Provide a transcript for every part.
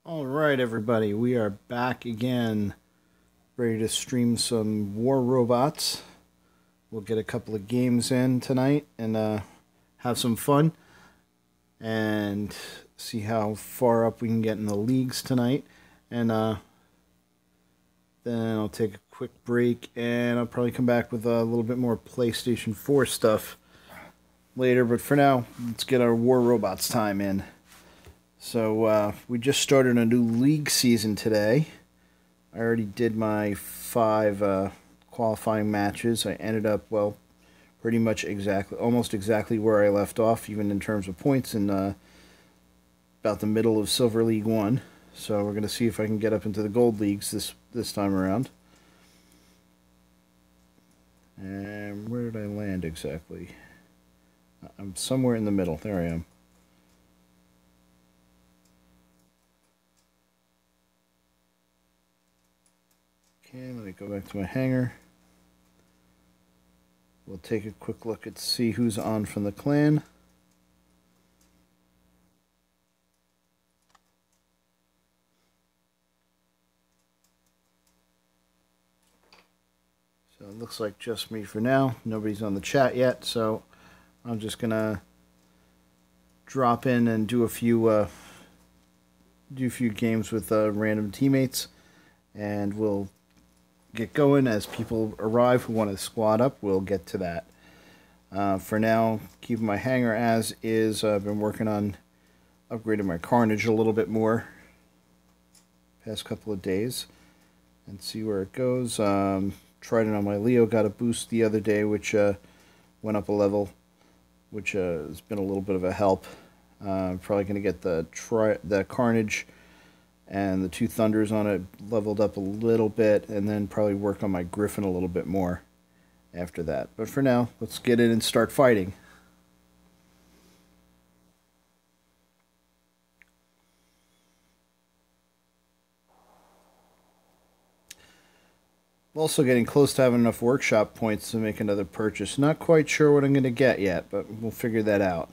All right, everybody, we are back again, ready to stream some War Robots. We'll get a couple of games in tonight and have some fun and see how far up we can get in the leagues tonight. And then I'll take a quick break and I'll probably come back with a little bit more PlayStation 4 stuff later. But for now, let's get our War Robots time in. So we just started a new league season today. I already did my 5 qualifying matches. I ended up, well, pretty much almost exactly where I left off, even in terms of points, in about the middle of Silver League 1. So we're going to see if I can get up into the Gold Leagues this time around. And where did I land exactly? I'm somewhere in the middle. There I am. Okay, let me go back to my hangar. We'll take a quick look at see who's on from the clan. So it looks like just me for now. Nobody's on the chat yet, so I'm just gonna drop in and do a few games with random teammates, and we'll get going. As people arrive who want to squad up, we'll get to that. For now, keeping my hangar as is. I've been working on upgrading my Carnage a little bit more past couple of days and see where it goes. Tried it on my Leo, got a boost the other day, which went up a level, which has been a little bit of a help. Probably going to get the Carnage and the 2 Thunders on it leveled up a little bit, and then probably work on my Griffin a little bit more after that. But for now, let's get in and start fighting. I'm also getting close to having enough workshop points to make another purchase. Not quite sure what I'm going to get yet, but we'll figure that out.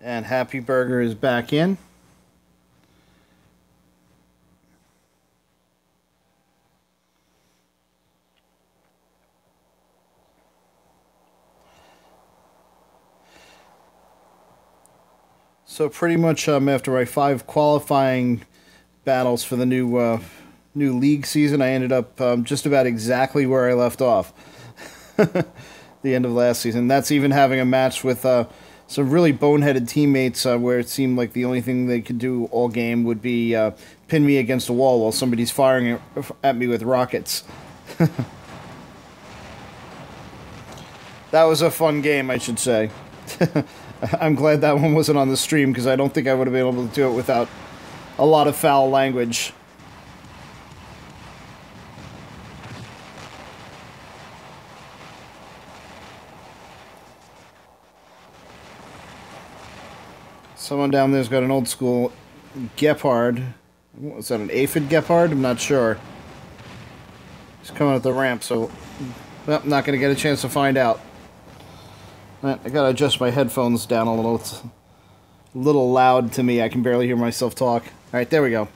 And Happy Burger is back in. So pretty much after my 5 qualifying battles for the new league season, I ended up just about exactly where I left off. The end of last season. That's even having a match with some really boneheaded teammates where it seemed like the only thing they could do all game would be pin me against a wall while somebody's firing at me with rockets. That was a fun game, I should say. I'm glad that one wasn't on the stream, because I don't think I would have been able to do it without a lot of foul language. Someone down there's got an old school Gepard. Was that an aphid Gepard? I'm not sure. He's coming up the ramp, so well, I'm not going to get a chance to find out. I gotta adjust my headphones down a little. It's a little loud to me. I can barely hear myself talk. Alright, there we go.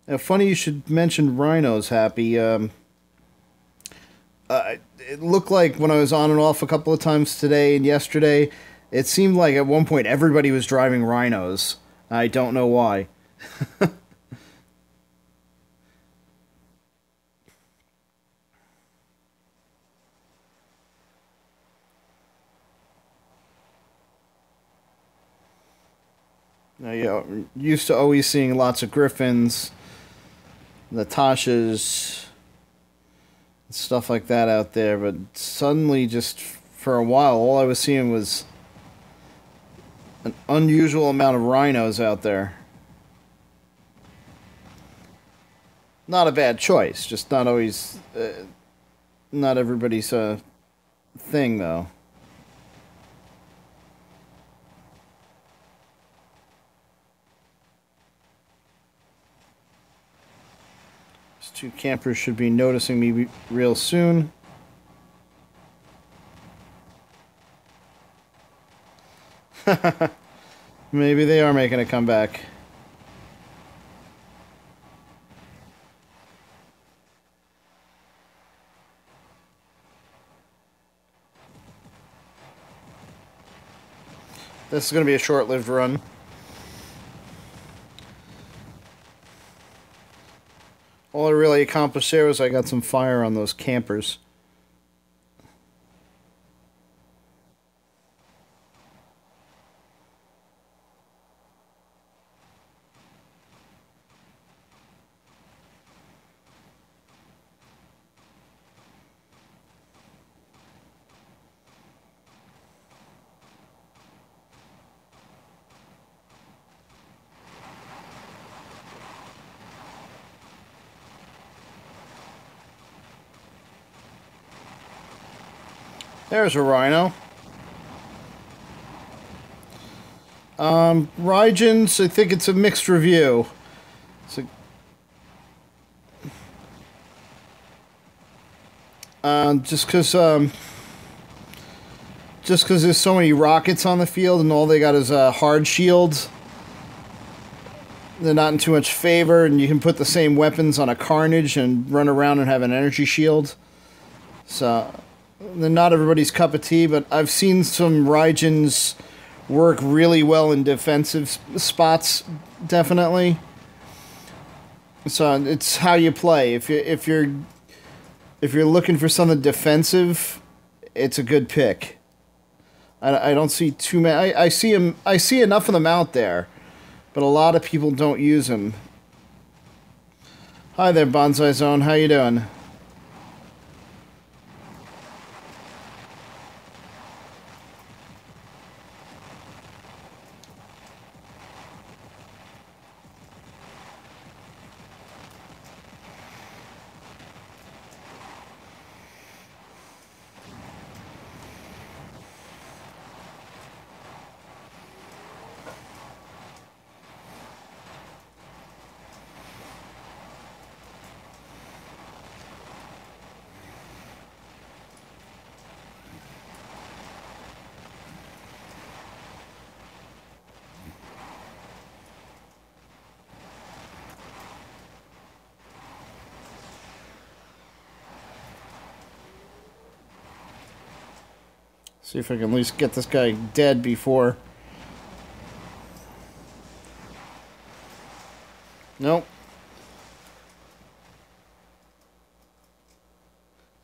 Now, funny you should mention rhinos, Happy. It looked like when I was on and off a couple of times today and yesterday, it seemed like at one point everybody was driving rhinos. I don't know why. Now, yeah, used to always seeing lots of Griffins, Natashas, stuff like that out there, but suddenly, just for a while, all I was seeing was an unusual amount of rhinos out there. Not a bad choice, just not always, not everybody's thing, though. These two campers should be noticing me real soon. Maybe they are making a comeback. This is going to be a short-lived run. All I really accomplished there was I got some fire on those campers. There's a rhino. Rygens, I think it's a mixed review. It's just because there's so many rockets on the field and all they got is hard shields. They're not in too much favor, and you can put the same weapons on a Carnage and run around and have an energy shield. So they're not everybody's cup of tea, but I've seen some Rygens work really well in defensive spots, definitely. So it's how you play. If you're looking for something defensive, it's a good pick. I don't see too many. I see enough of them out there, but a lot of people don't use them. Hi there, Bonsai Zone. How you doing? See if I can at least get this guy dead before. Nope.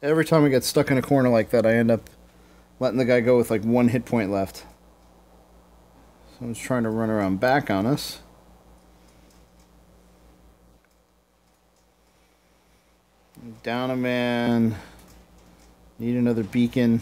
Every time I get stuck in a corner like that, I end up letting the guy go with like 1 hit point left. Someone's trying to run around back on us. Down a man. Need another beacon.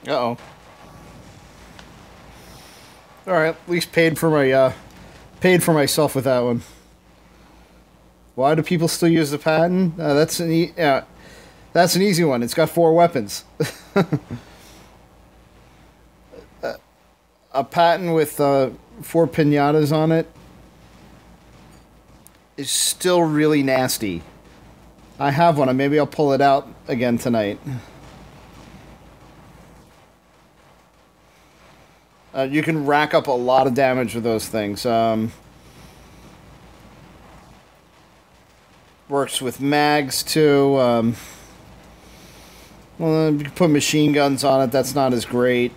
Uh-oh. Alright, at least paid for myself with that one. Why do people still use the Patton? That's an That's an easy one. It's got 4 weapons. A Patton with 4 pinatas on it is still really nasty. I have one, and maybe I'll pull it out again tonight. You can rack up a lot of damage with those things. Works with mags, too. Well, you can put machine guns on it. That's not as great.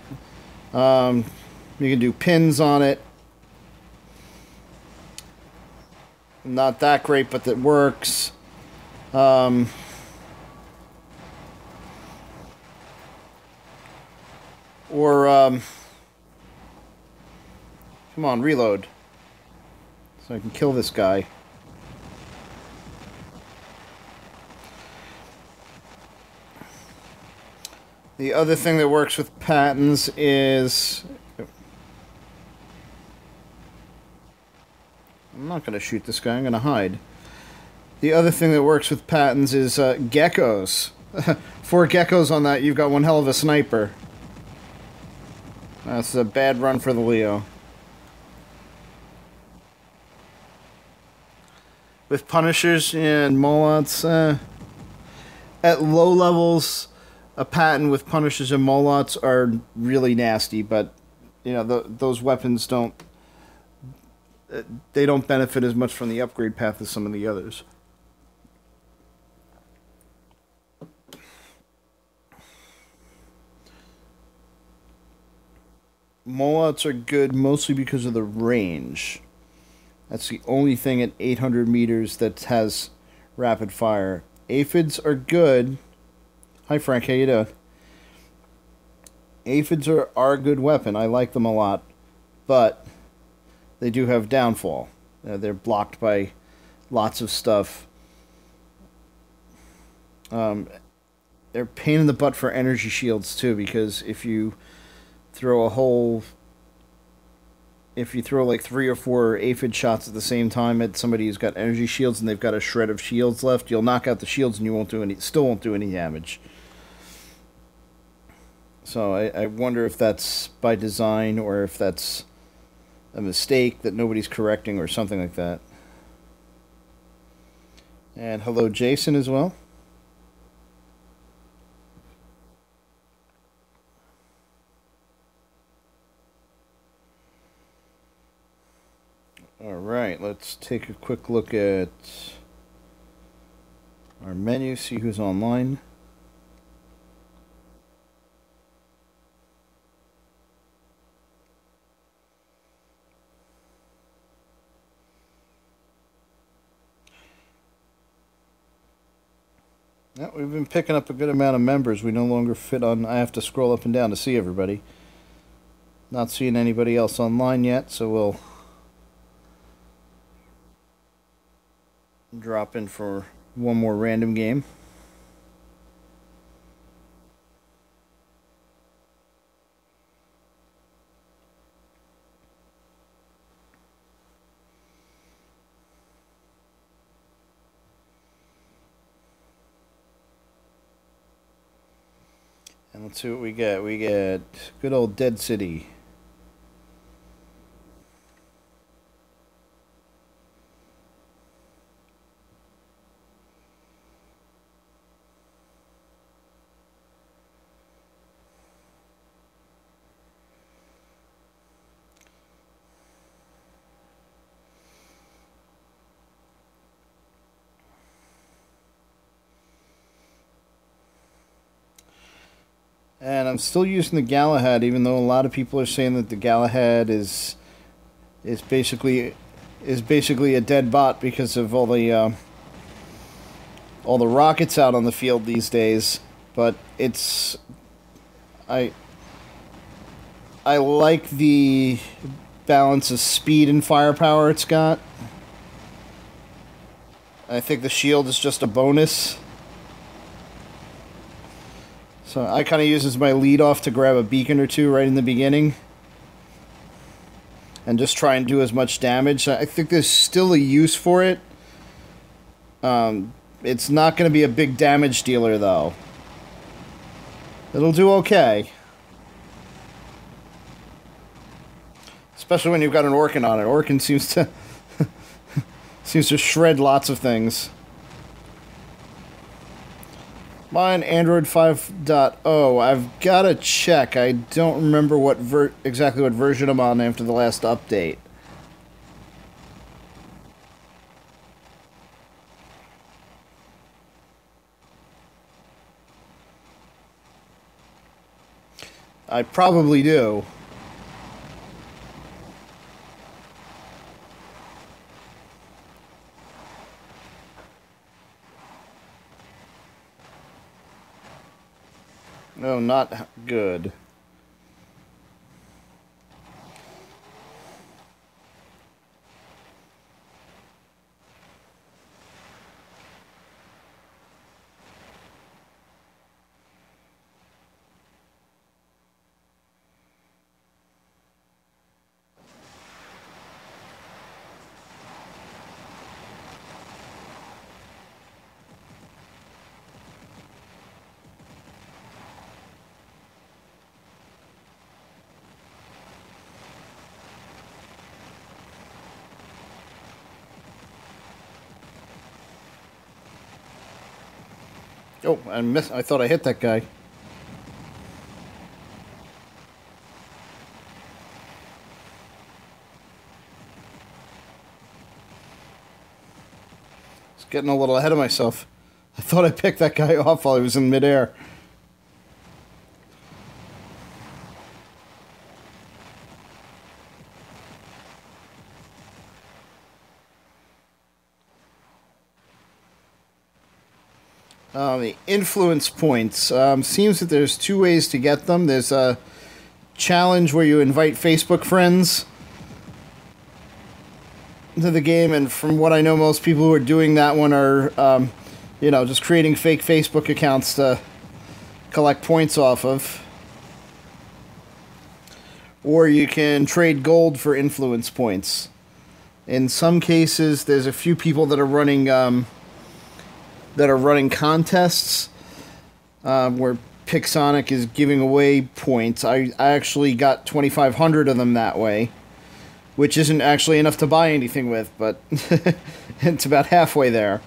You can do pins on it. Not that great, but that works. Or, come on, reload. So I can kill this guy. The other thing that works with Pattons is... I'm not going to shoot this guy, I'm going to hide. The other thing that works with Pattons is geckos. 4 geckos on that, you've got one hell of a sniper. That's a bad run for the Leo. With Punishers and Molots, at low levels, a Patton with Punishers and Molots are really nasty, but you know those weapons don't benefit as much from the upgrade path as some of the others. Molots are good mostly because of the range. That's the only thing at 800 meters that has rapid fire. Aphids are good. Hi Frank, how you doing? Aphids are a good weapon. I like them a lot. But they do have downfall. They're blocked by lots of stuff. They're a pain in the butt for energy shields too, because if you throw like 3 or 4 aphid shots at the same time at somebody who's got energy shields and they've got a shred of shields left, you'll knock out the shields and you still won't do any damage. So I wonder if that's by design or if that's a mistake that nobody's correcting or something like that. And hello Jason as well. Alright, let's take a quick look at our menu, see who's online. Yeah, we've been picking up a good amount of members. We no longer fit on... I have to scroll up and down to see everybody. Not seeing anybody else online yet, so we'll drop in for one more random game. And let's see what we get. We get good old Dead City. And I'm still using the Galahad, even though a lot of people are saying that the Galahad is basically a dead bot because of all the rockets out on the field these days. But I like the balance of speed and firepower it's got. I think the shield is just a bonus. So I kind of use as my lead off to grab a beacon or two right in the beginning. And just try and do as much damage. I think there's still a use for it. It's not going to be a big damage dealer, though. It'll do okay. Especially when you've got an Orkin on it. Orkin seems to seems to shred lots of things. Mine Android 5.0. I've got to check. I don't remember what exactly what version I'm on after the last update. I probably do. No, not good. Oh, I missed. I thought I hit that guy. It's getting a little ahead of myself. I thought I picked that guy off while he was in midair. The influence points. Seems that there's two ways to get them. There's a challenge where you invite Facebook friends to the game, and from what I know, most people who are doing that one are, you know, just creating fake Facebook accounts to collect points off of. Or you can trade gold for influence points. In some cases, there's a few people that are running contests where Pixonic is giving away points. I actually got 2,500 of them that way, which isn't actually enough to buy anything with, but it's about halfway there.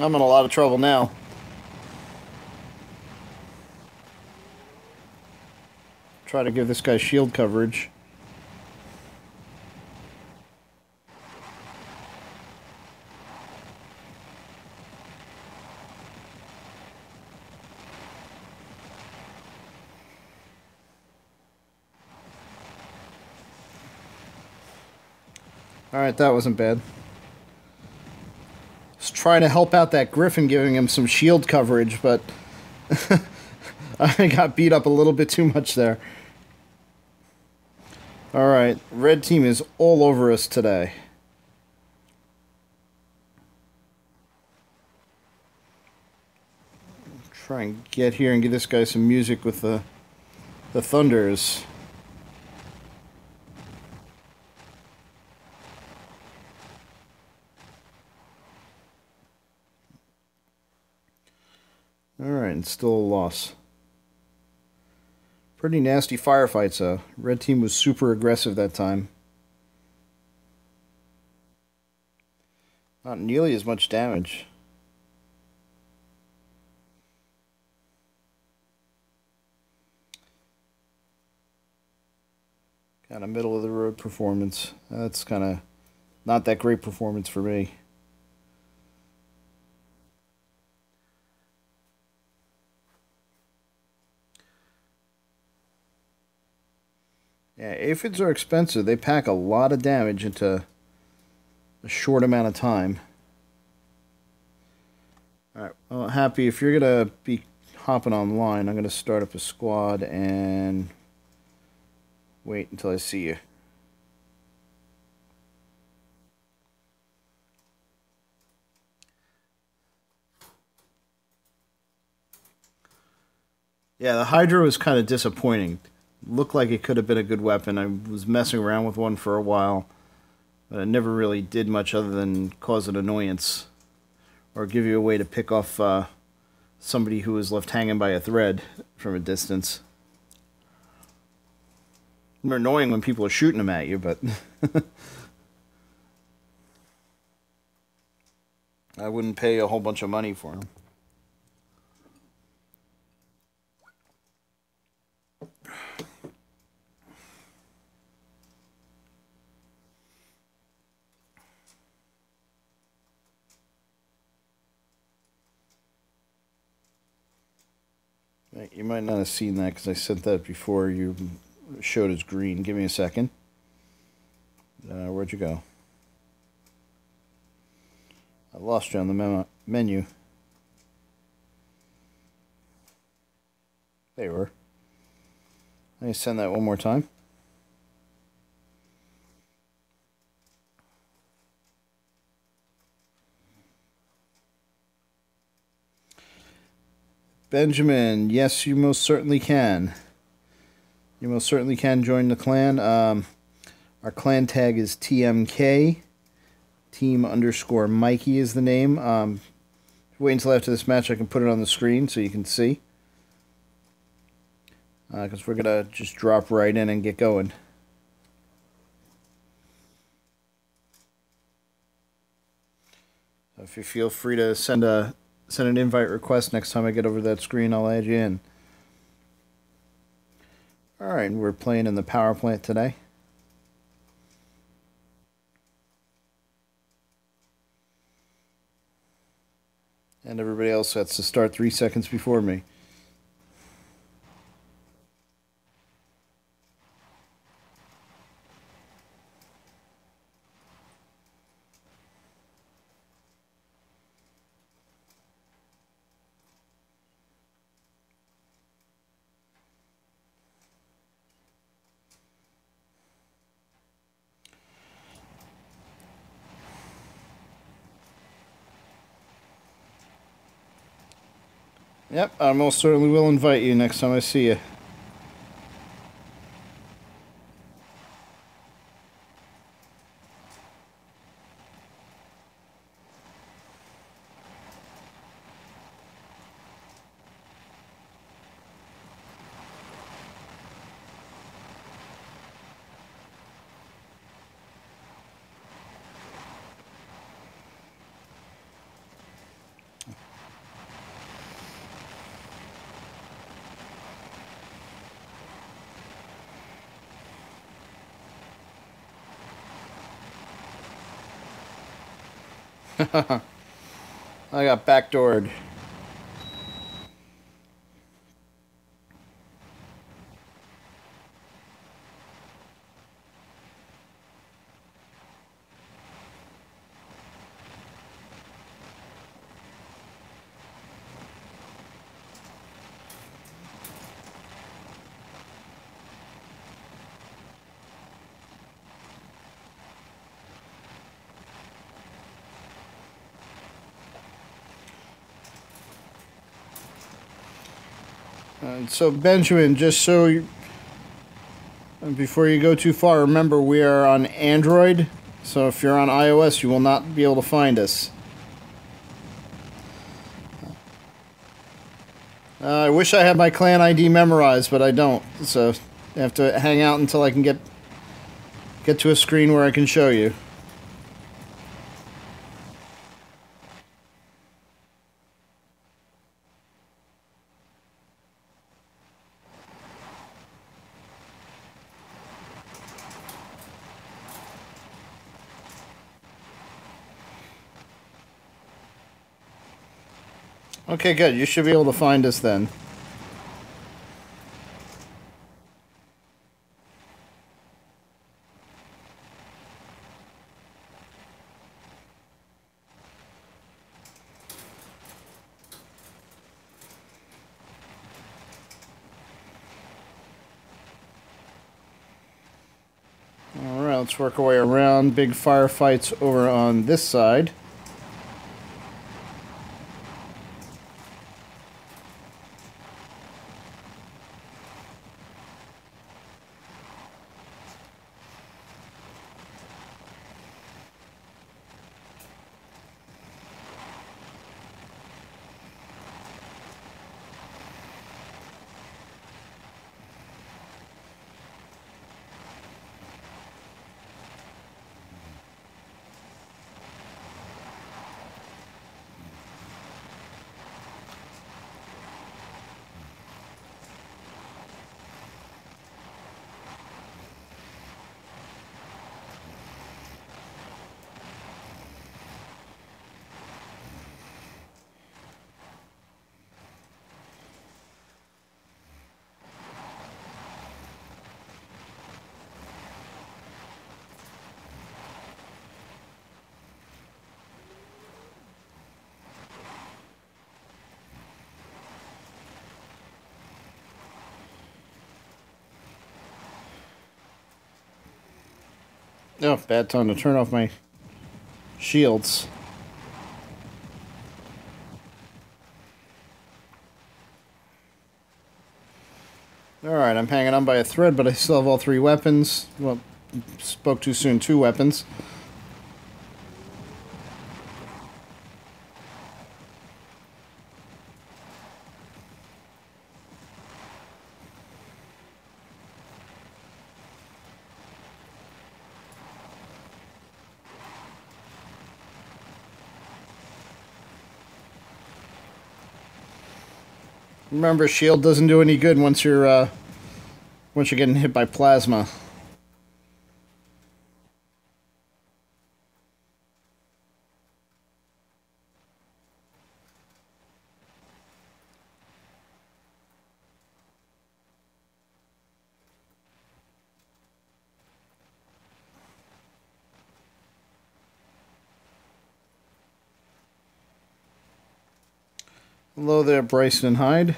I'm in a lot of trouble now. Try to give this guy shield coverage. Alright, that wasn't bad. Just trying to help out that Griffin, giving him some shield coverage, but I got beat up a little bit too much there. Alright, red team is all over us today. Try and get here and give this guy some music with the Thunders. Alright, and still a loss. Pretty nasty firefights, though. Red team was super aggressive that time. Not nearly as much damage. Kind of middle of the road performance. That's kind of not that great performance for me. Yeah, aphids are expensive. They pack a lot of damage into a short amount of time. Alright, well, Happy, if you're going to be hopping online, I'm going to start up a squad and wait until I see you. Yeah, the Hydra was kind of disappointing. Looked like it could have been a good weapon. I was messing around with one for a while, but it never really did much other than cause an annoyance or give you a way to pick off somebody who was left hanging by a thread from a distance. They're annoying when people are shooting them at you, but I wouldn't pay a whole bunch of money for them. You might not have seen that because I sent that before you showed as green. Give me a second. Where'd you go? I lost you on the menu. There you were. Let me send that one more time. Benjamin, yes, you most certainly can. You most certainly can join the clan. Our clan tag is TMK. Team_Mikey is the name. Wait until after this match I can put it on the screen so you can see. Because we're going to just drop right in and get going. So if you feel free to send an invite request next time I get over that screen, I'll add you in. Alright, we're playing in the power plant today. And everybody else has to start 3 seconds before me. Yep, I most certainly will invite you next time I see you. I got backdoored. So Benjamin, just so you, before you go too far, remember we are on Android, so if you're on iOS you will not be able to find us. I wish I had my clan ID memorized, but I don't. So I have to hang out until I can get to a screen where I can show you. Okay, good. You should be able to find us then. Alright, let's work our way around. Big firefights over on this side. Oh, bad time to turn off my shields. Alright, I'm hanging on by a thread, but I still have all 3 weapons. Well, spoke too soon, 2 weapons. Remember, shield doesn't do any good once you're getting hit by plasma. Hello there, Bryson and Hyde.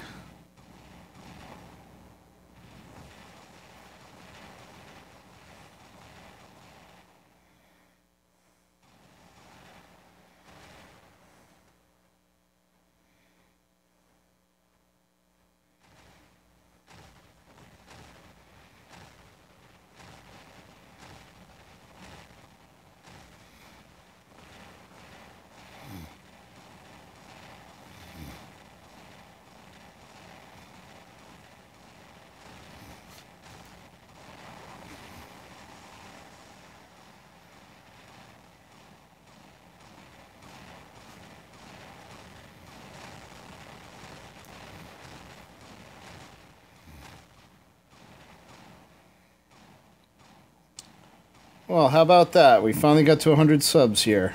Well, how about that? We finally got to 100 subs here.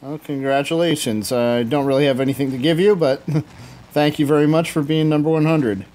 Well, congratulations. I don't really have anything to give you, but thank you very much for being number 100.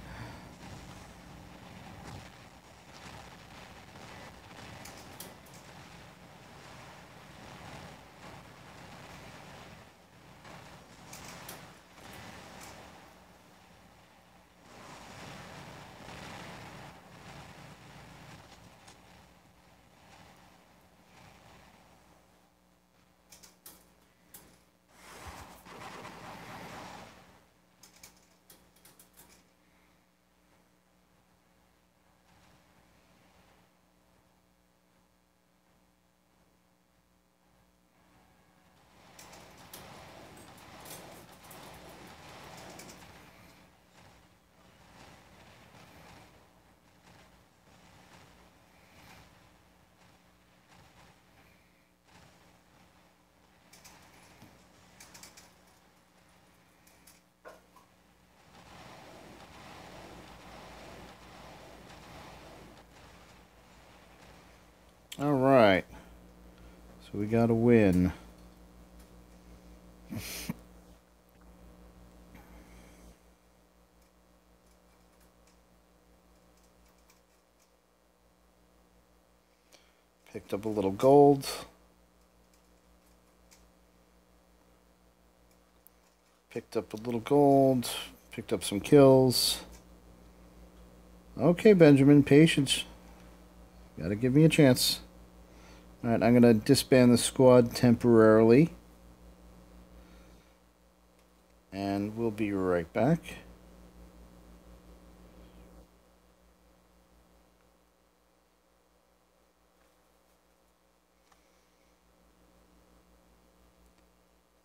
So we got to win. Picked up a little gold. Picked up a little gold. Picked up some kills. Okay, Benjamin, patience. Gotta give me a chance. Alright, I'm gonna disband the squad temporarily. And we'll be right back.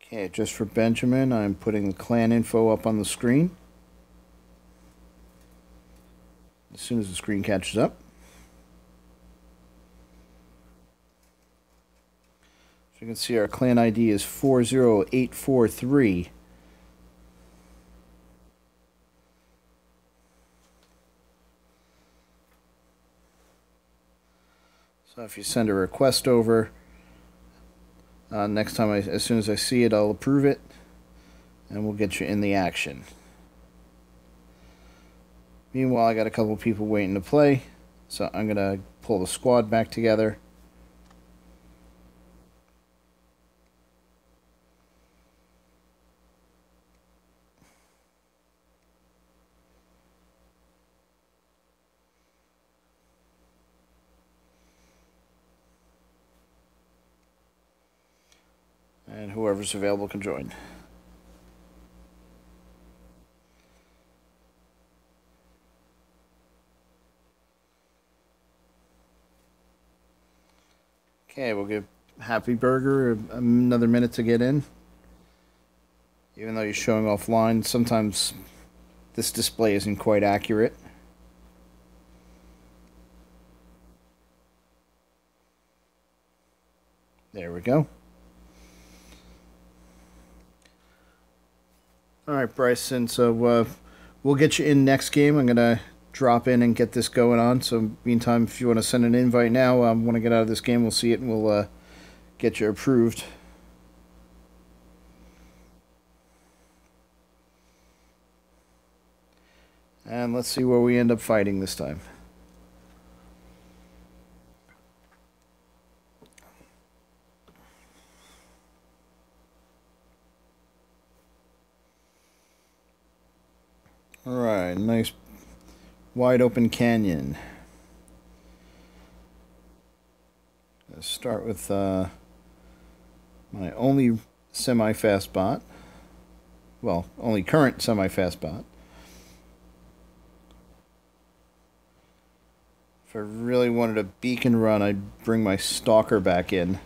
Okay, just for Benjamin, I'm putting the clan info up on the screen. As soon as the screen catches up. So you can see our clan ID is 40843. So if you send a request over, next time, as soon as I see it, I'll approve it, and we'll get you in the action. Meanwhile, I got a couple people waiting to play, so I'm going to pull the squad back together. And whoever's available can join. Okay, we'll give Happy Burger another minute to get in. Even though you're showing offline, sometimes this display isn't quite accurate. There we go. Alright, Bryson, so we'll get you in next game. I'm going to drop in and get this going on. So, meantime, if you want to send an invite now, I want to get out of this game, we'll see it and we'll get you approved. And let's see where we end up fighting this time. Alright, nice wide open canyon. Let's start with my only semi-fast bot. Well, only current semi-fast bot. If I really wanted a beacon run, I'd bring my stalker back in.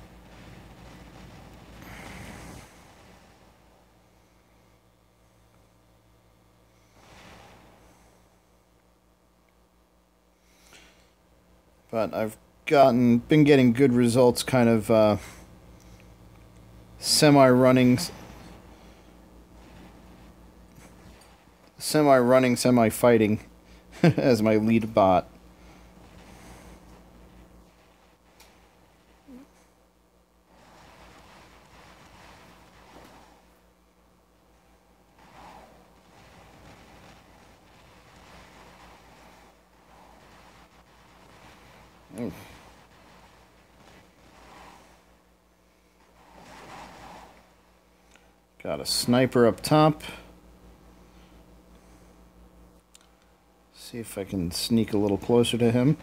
But I've been getting good results, kind of semi-running, semi-fighting as my lead bot. Ooh. Got a sniper up top. See if I can sneak a little closer to him.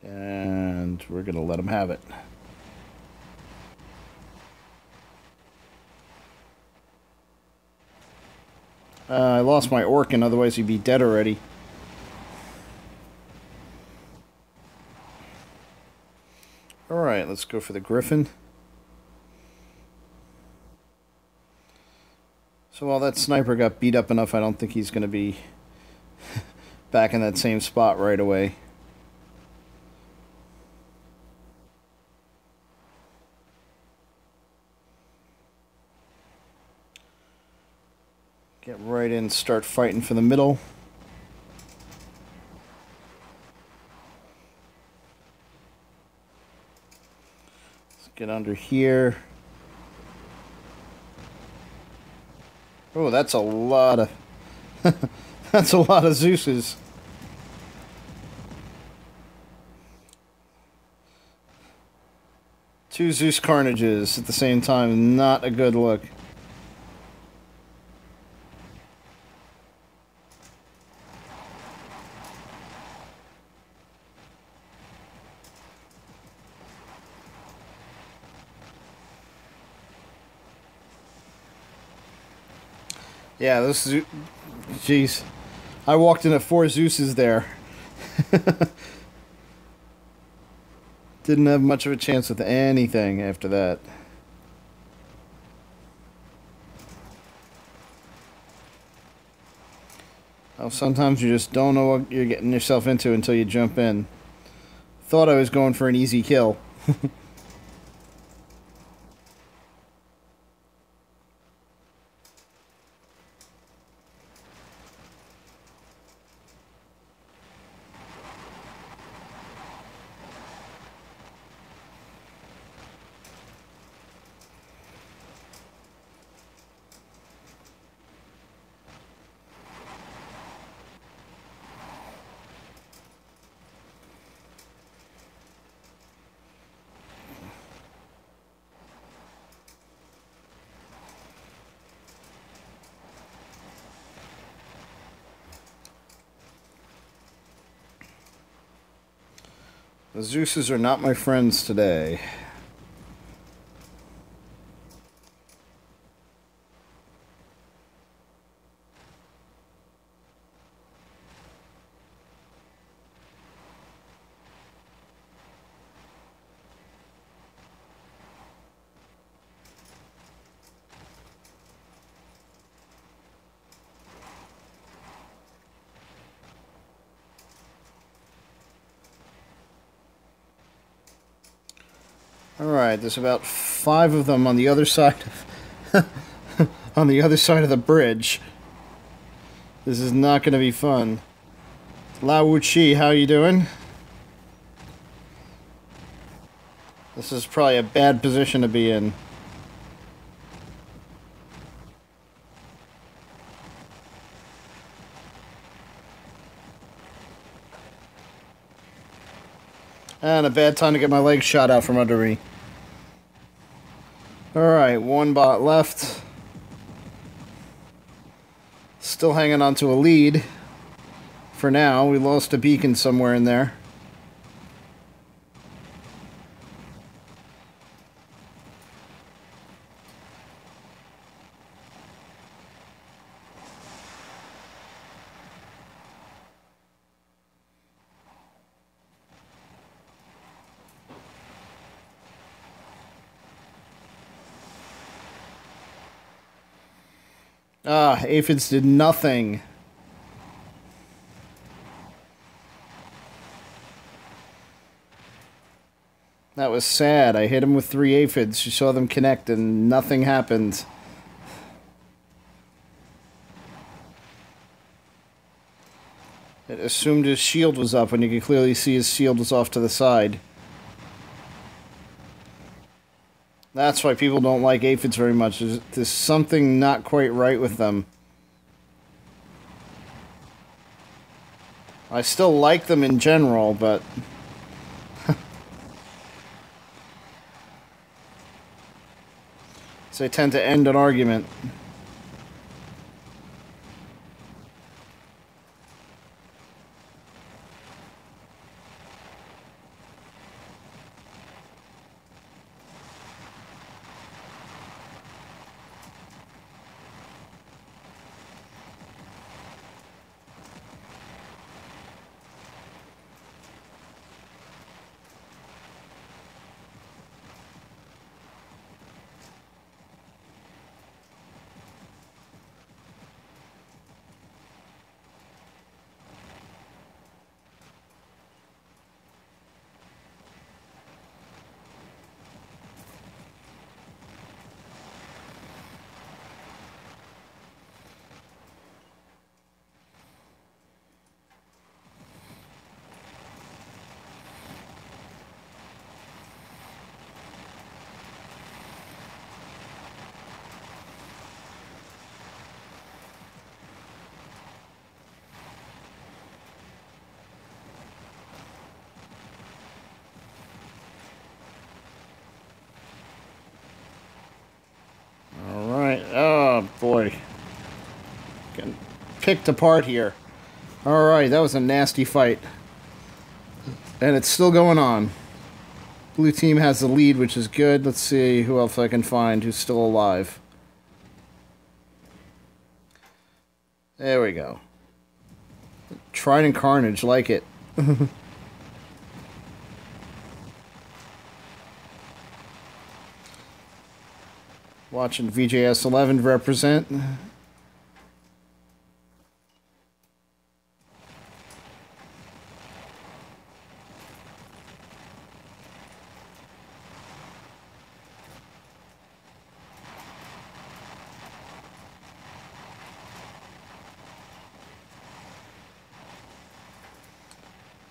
And we're going to let him have it. I lost my Orkin, otherwise he'd be dead already. Alright, let's go for the Griffin. So while that sniper got beat up enough, I don't think he's going to be back in that same spot right away. Get right in, start fighting for the middle. Get under here. Oh, that's a lot of... that's a lot of Zeuses. Two Zeus Carnages at the same time. Not a good look. Yeah, this is... Jeez. I walked into 4 Zeuses there. Didn't have much of a chance with anything after that. Oh, sometimes you just don't know what you're getting yourself into until you jump in. Thought I was going for an easy kill. The Zeuses are not my friends today. Alright, there's about 5 of them on the other side of on the other side of the bridge. This is not going to be fun. Lao Wuchi, how you doing? This is probably a bad position to be in. And a bad time to get my legs shot out from under me. Alright, 1 bot left. Still hanging on to a lead. For now, we lost a beacon somewhere in there. Ah, aphids did nothing. That was sad. I hit him with 3 aphids. You saw them connect and nothing happened. It assumed his shield was up when you could clearly see his shield was off to the side. That's why people don't like aphids very much. There's something not quite right with them. I still like them in general, but... so they tend to end an argument. picked apart here. Alright, that was a nasty fight. And it's still going on. Blue team has the lead, which is good. Let's see who else I can find who's still alive. There we go. Trident Carnage, like it. Watching VJS 11 represent.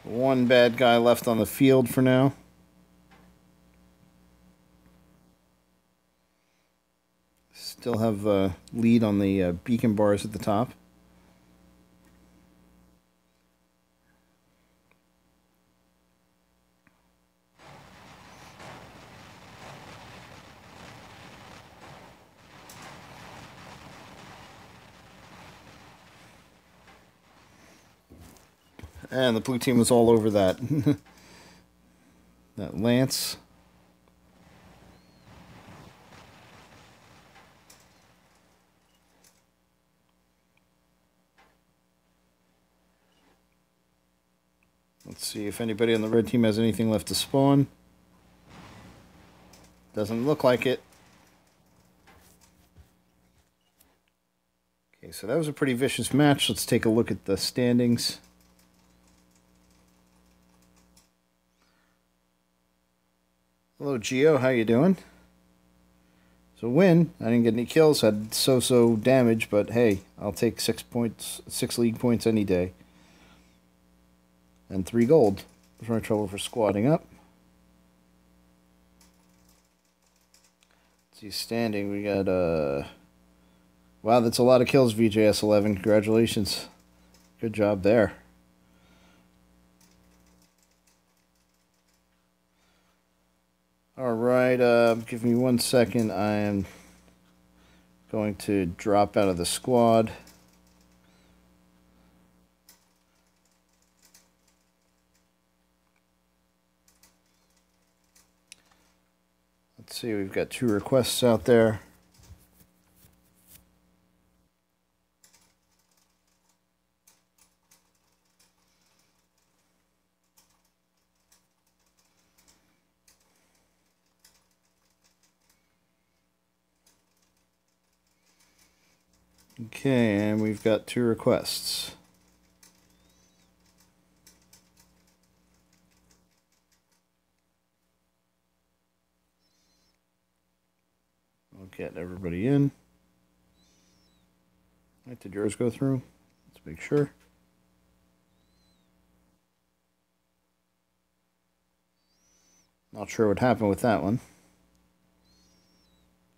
One bad guy left on the field for now. Still have the lead on the beacon bars at the top. And the blue team was all over that. That Lance. Let's see if anybody on the red team has anything left to spawn. Doesn't look like it. Okay, so that was a pretty vicious match. Let's take a look at the standings. Hello, Geo. How you doing? So win. I didn't get any kills. Had so-so damage, but hey, I'll take 6 points, 6 league points any day. And 3 gold. There's no trouble for squatting up. Let's see, standing. We got wow, that's a lot of kills, VJS 11. Congratulations. Good job there. Alright, give me 1 second. I am going to drop out of the squad. Let's see, we've got 2 requests out there. Okay, and we've got 2 requests. I'll get everybody in. Right, did yours go through? Let's make sure. Not sure what happened with that one.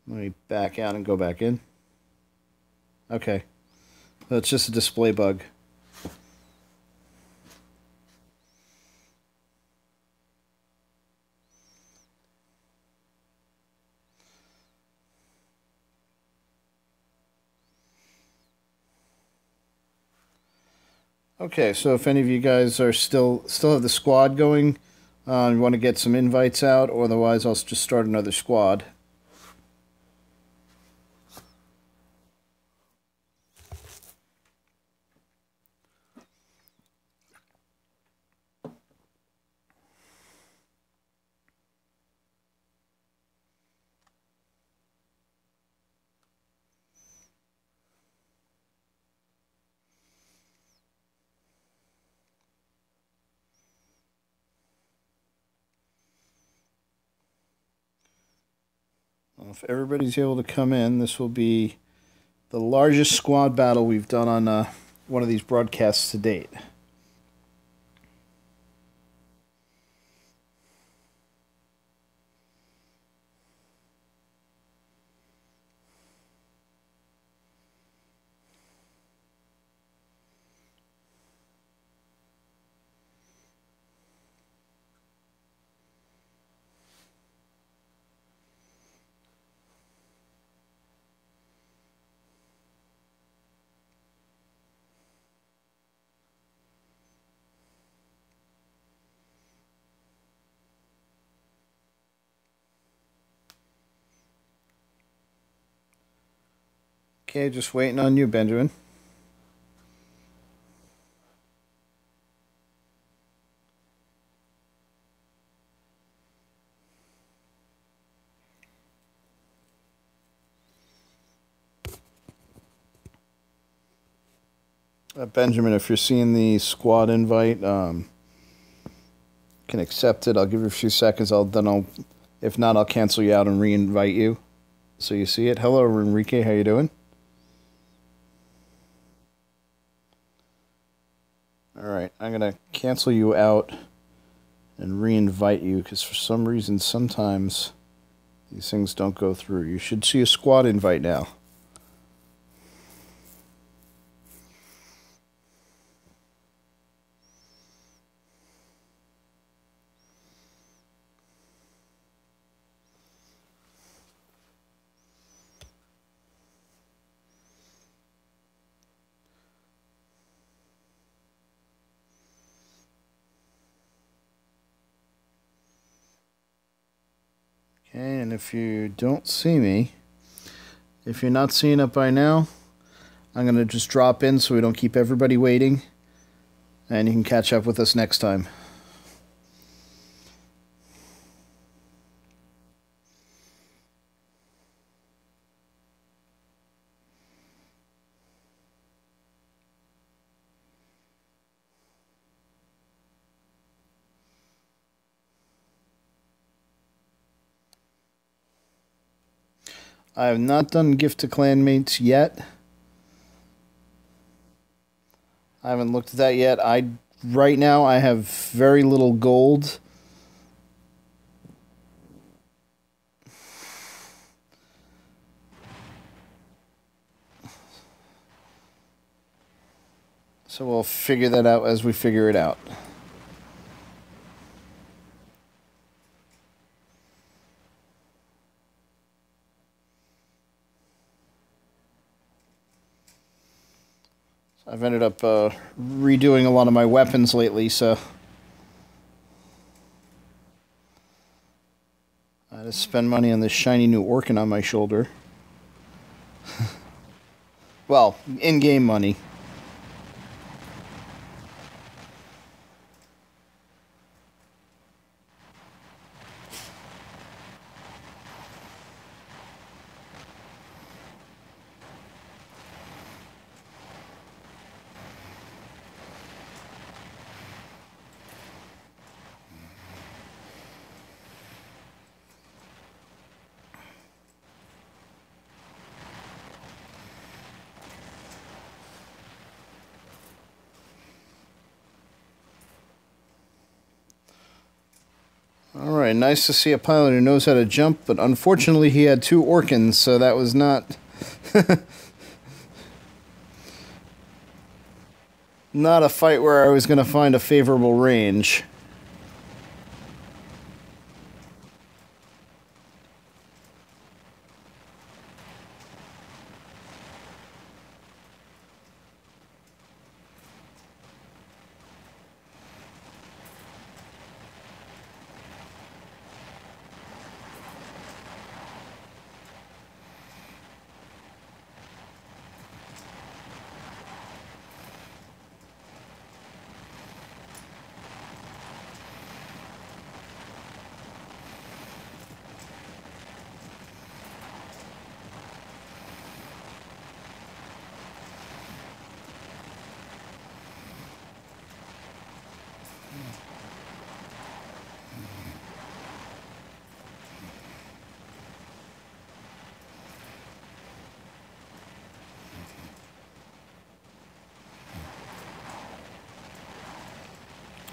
Let me back out and go back in. Okay. So it's just a display bug. Okay, so if any of you guys are still have the squad going, you want to get some invites out, or otherwise I'll just start another squad. If everybody's able to come in, this will be the largest squad battle we've done on one of these broadcasts to date. Okay, just waiting on you, Benjamin. Benjamin, if you're seeing the squad invite, can accept it. I'll give you a few seconds. If not, I'll cancel you out and re-invite you, so you see it. Hello, Enrique. How you doing? All right, I'm gonna cancel you out and re-invite you because for some reason sometimes these things don't go through. You should see a squad invite now. Okay, and if you don't see me, if you're not seeing it by now, I'm going to just drop in so we don't keep everybody waiting, and you can catch up with us next time. I have not done gift to clanmates yet. I haven't looked at that yet. Right now I have very little gold. So we'll figure that out as we figure it out. I've ended up redoing a lot of my weapons lately, so I had to spend money on this shiny new Orkin on my shoulder. Well, in-game money. Alright, nice to see a pilot who knows how to jump, but unfortunately he had 2 Orkins, so that was not... not a fight where I was going to find a favorable range.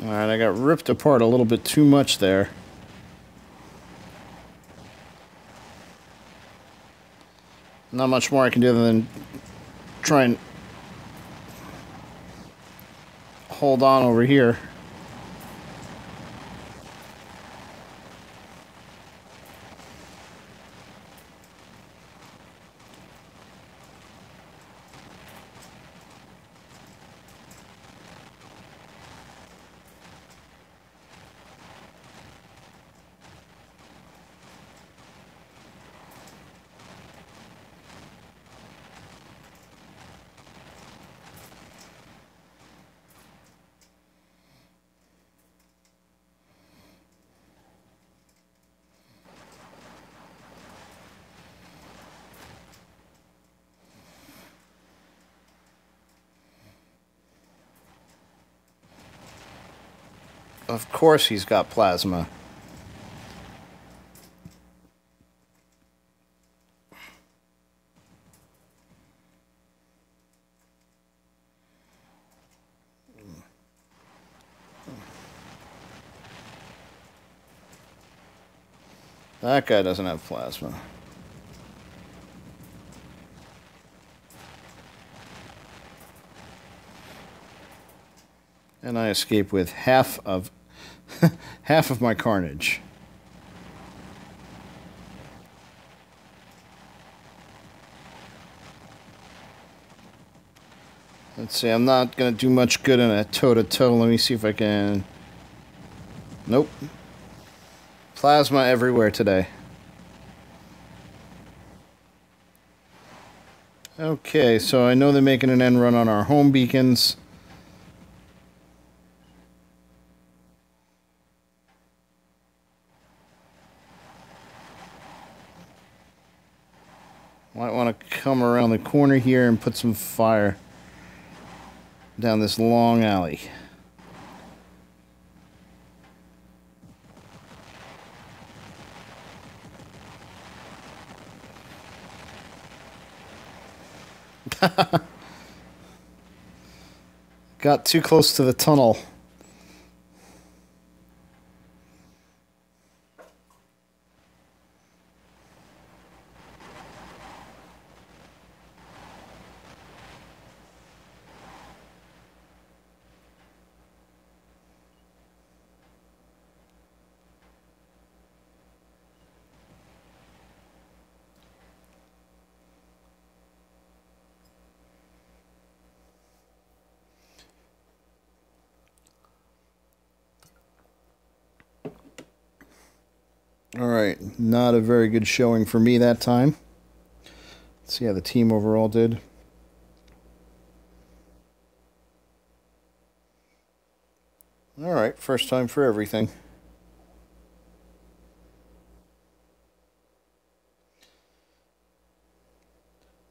Alright, I got ripped apart a little bit too much there. Not much more I can do than try and hold on over here. Of course he's got plasma. That guy doesn't have plasma. And I escape with half of half of my carnage. Let's see, I'm not going to do much good in a toe-to-toe. Let me see if I can... Nope. Plasma everywhere today. Okay, so I know they're making an end run on our home beacons. Might want to come around the corner here and put some fire down this long alley. Got too close to the tunnel. Alright, not a very good showing for me that time. Let's see how the team overall did. Alright, first time for everything.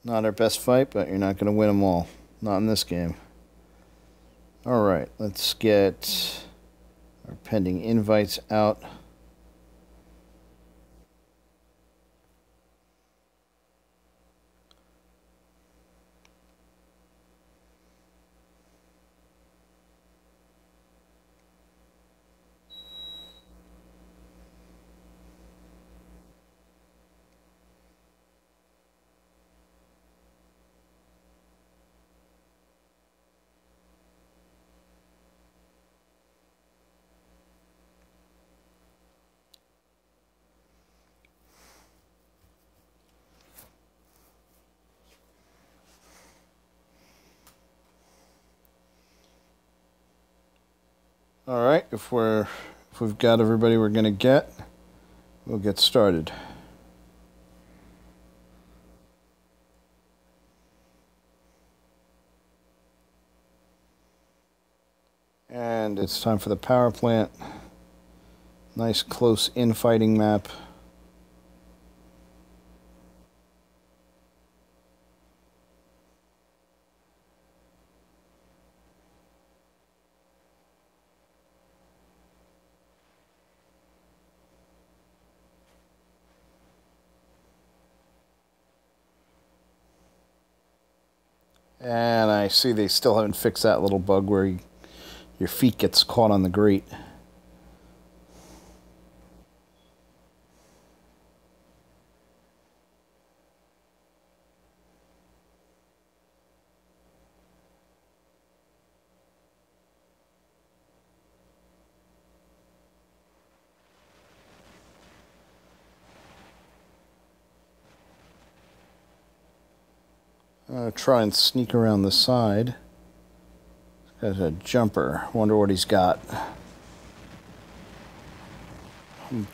Not our best fight, but you're not going to win them all. Not in this game. Alright, let's get our pending invites out. All right, if we've got everybody we're going to get, we'll get started. And it's time for the power plant. Nice close infighting map. And I see they still haven't fixed that little bug where your feet gets caught on the grate. Try and sneak around the side. This guy's a jumper. Wonder what he's got.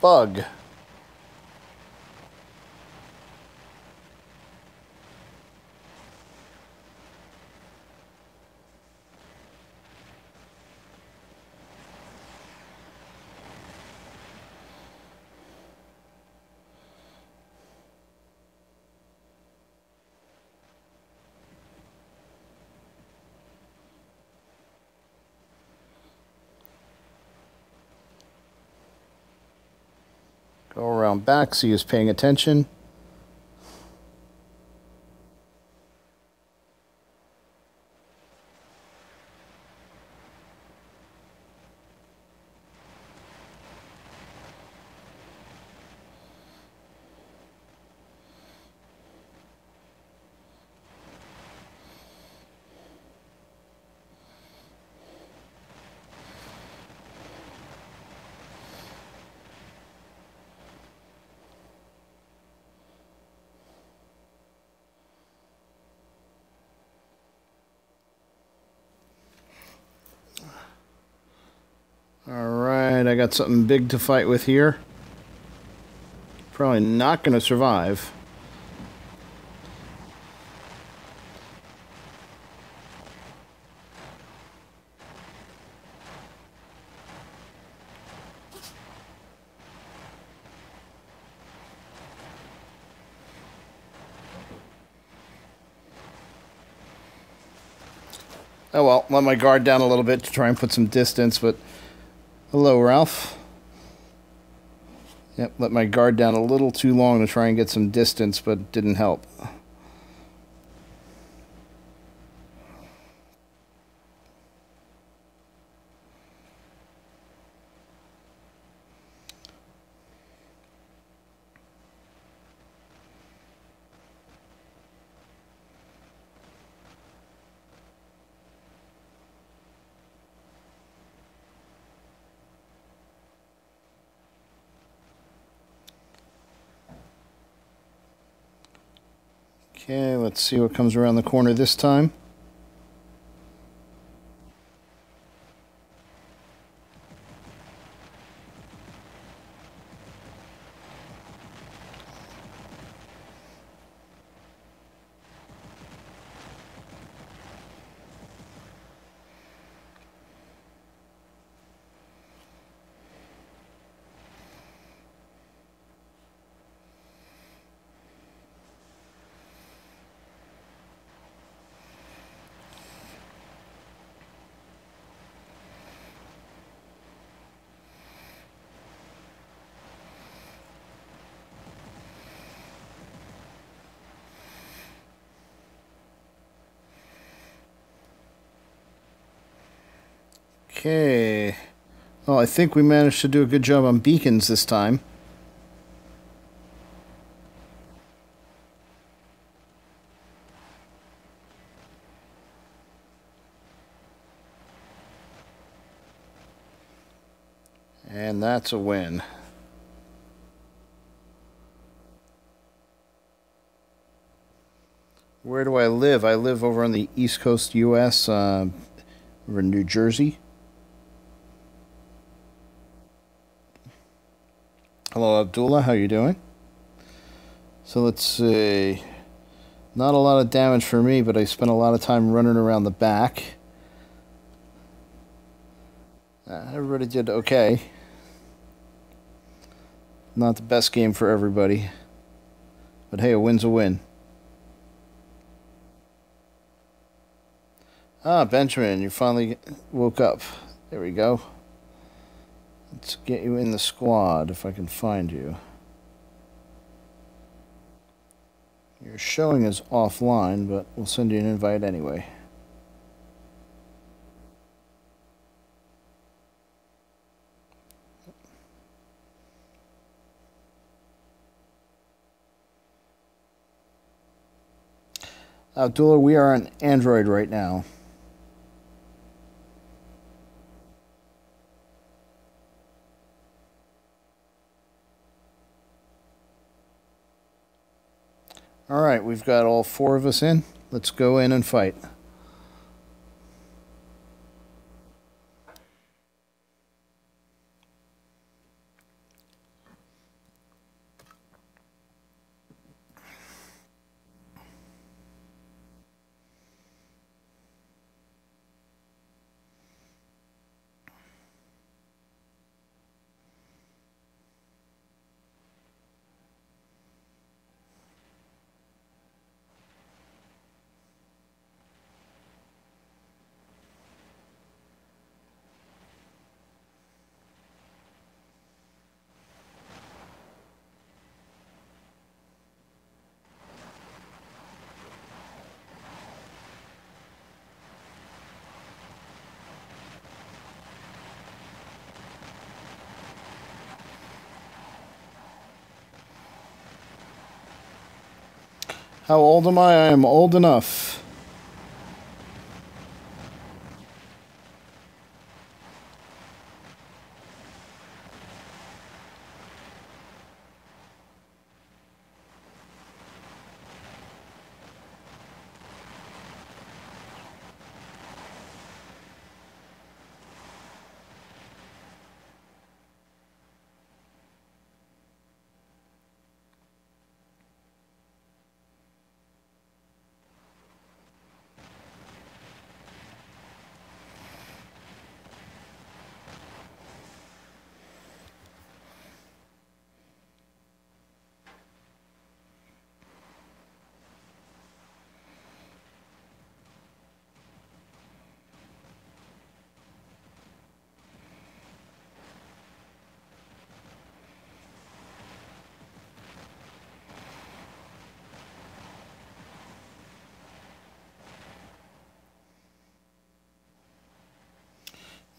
Bug. Go around back, see who's paying attention. Alright, I got something big to fight with here. Probably not going to survive. Oh well, let my guard down a little bit to try and put some distance, but... Hello, Ralph. Yep, let my guard down a little too long to try and get some distance, but didn't help. Okay, let's see what comes around the corner this time. Okay. Well, I think we managed to do a good job on beacons this time. And that's a win. Where do I live? I live over on the East Coast U.S., over in New Jersey. Hello, Abdullah. How you doing? So let's see. Not a lot of damage for me, but I spent a lot of time running around the back. Everybody did okay. Not the best game for everybody. But hey, a win's a win. Ah, Benjamin, you finally woke up. There we go. Let's get you in the squad if I can find you. You're showing as offline, but we'll send you an invite anyway. Abdullah, we are on Android right now. Alright, we've got all 4 of us in. Let's go in and fight. How old am I? I am old enough.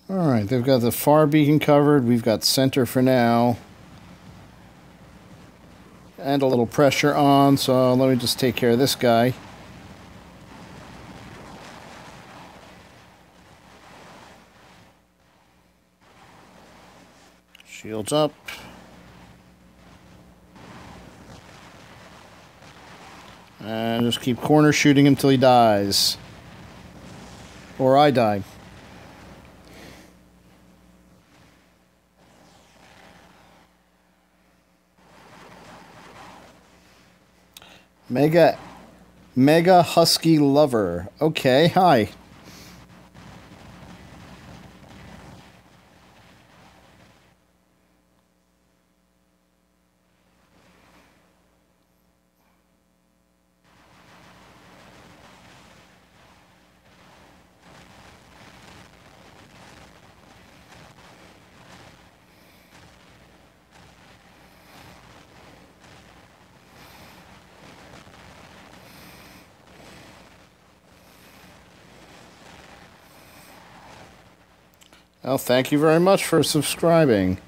Alright, they've got the far beacon covered. We've got center for now. And a little pressure on, so let me just take care of this guy. Shields up. And just keep corner shooting until he dies. Or I die. Mega Husky Lover. Okay, hi. Well, thank you very much for subscribing.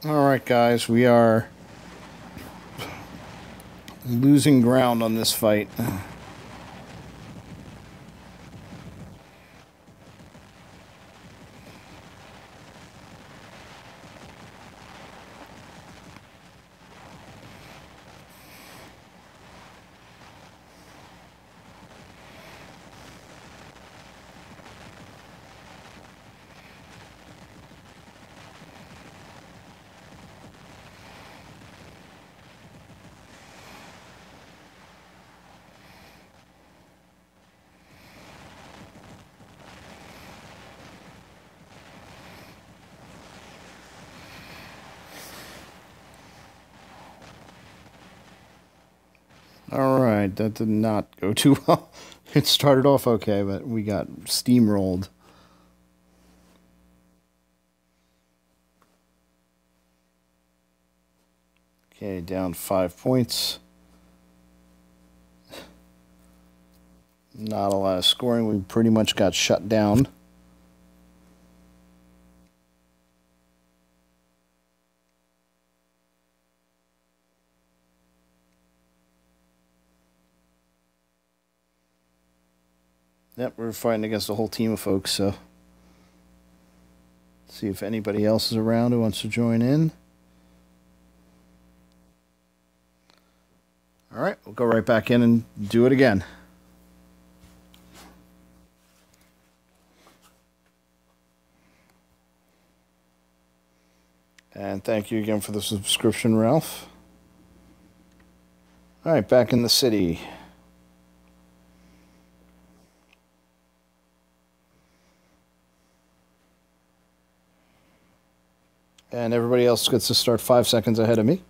Alright, guys, we are losing ground on this fight. Alright, that did not go too well. It started off okay, but we got steamrolled. Okay, down 5 points. Not a lot of scoring. We pretty much got shut down. Yep, we're fighting against a whole team of folks, so see if anybody else is around who wants to join in. Alright, we'll go right back in and do it again. And thank you again for the subscription, Ralph. Alright, back in the city. And everybody else gets to start 5 seconds ahead of me.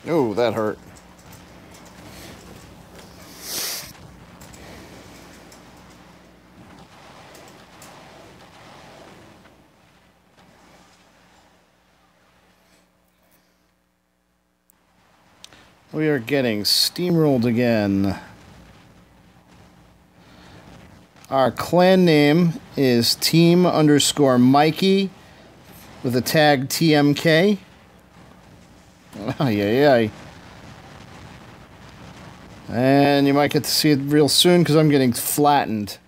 Oh, that hurt. We are getting steamrolled again. Our clan name is Team_Mikey with a tag TMK. Ay, ay, ay. And you might get to see it real soon because I'm getting flattened.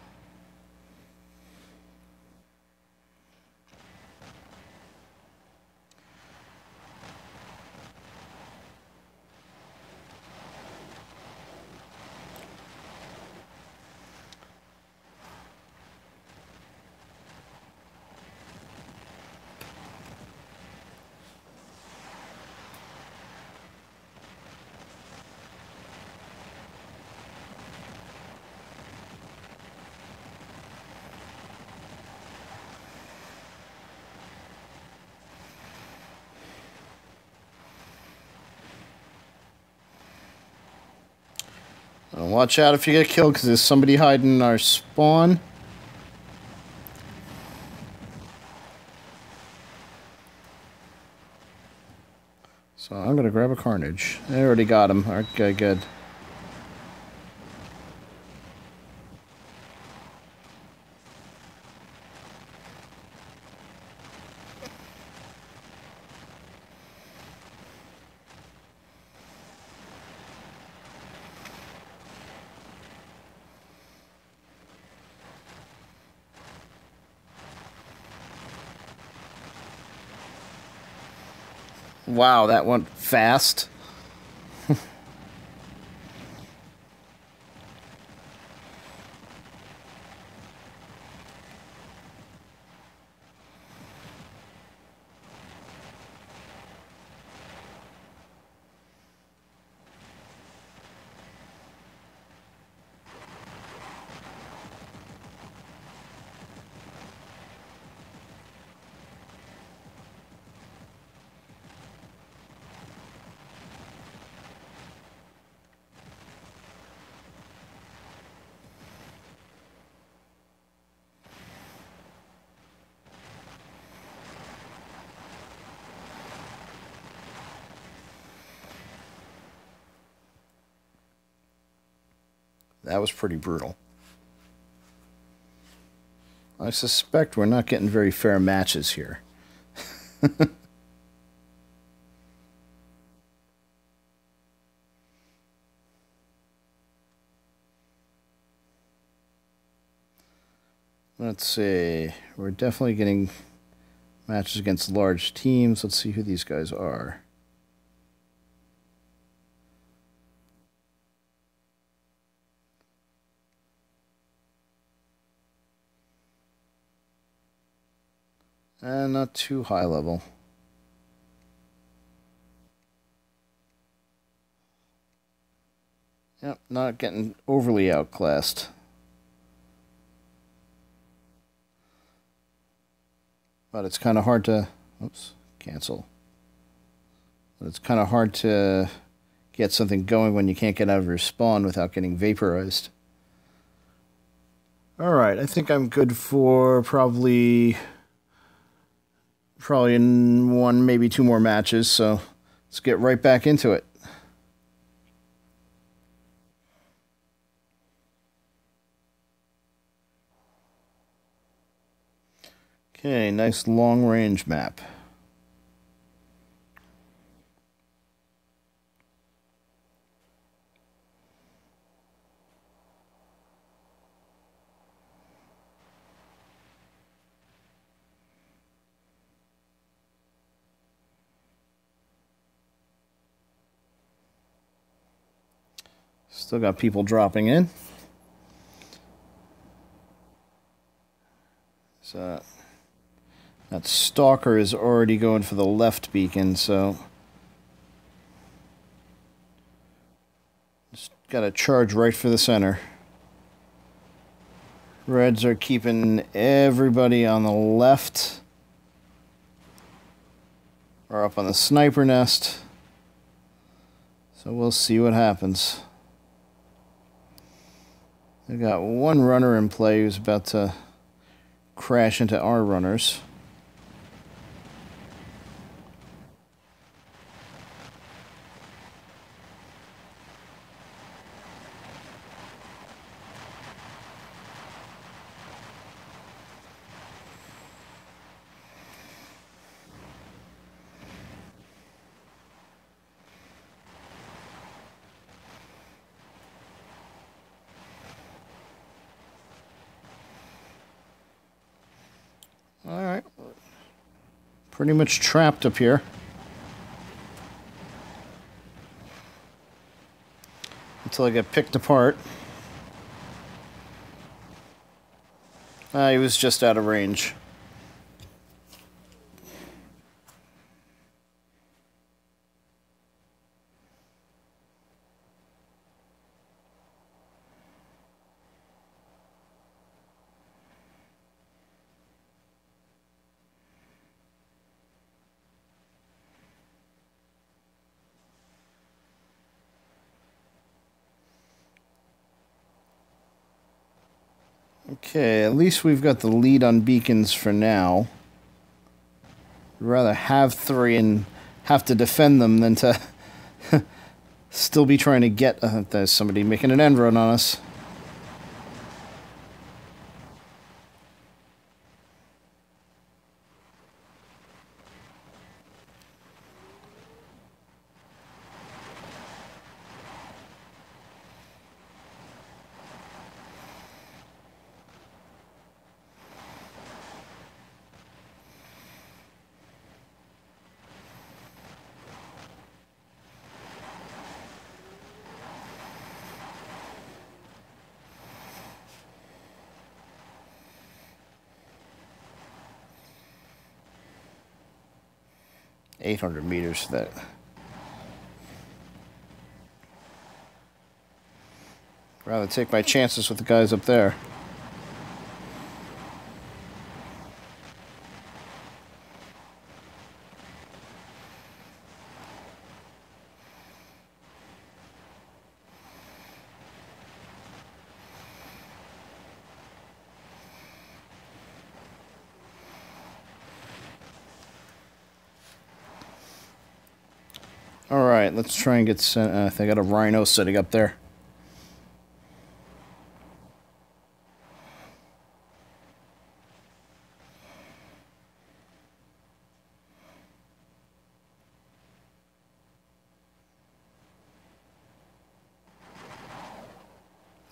Watch out if you get killed because there's somebody hiding in our spawn. So I'm going to grab a Carnage. I already got him. Okay, good. Wow, that went fast. That was pretty brutal. I suspect we're not getting very fair matches here. Let's see. We're definitely getting matches against large teams. Let's see who these guys are. And not too high level. Yep, not getting overly outclassed. But it's kind of hard to... Oops, cancel. But it's kind of hard to get something going when you can't get out of your spawn without getting vaporized. Alright, I think I'm good for probably in one, maybe two more matches, so let's get right back into it. Okay, nice long range map. Still got people dropping in. So that Stalker is already going for the left beacon, so just gotta charge right for the center. Reds are keeping everybody on the left. Or up on the sniper nest. So we'll see what happens. We got one runner in play who's about to crash into our runners. Alright. Pretty much trapped up here. Until I get picked apart. He was just out of range. Okay, at least we've got the lead on beacons for now. I'd rather have 3 and have to defend them than to still be trying to get... there's somebody making an end run on us. $800 meters for that. Rather take my chances with the guys up there. Alright, let's try and get sent. I think I got a rhino sitting up there.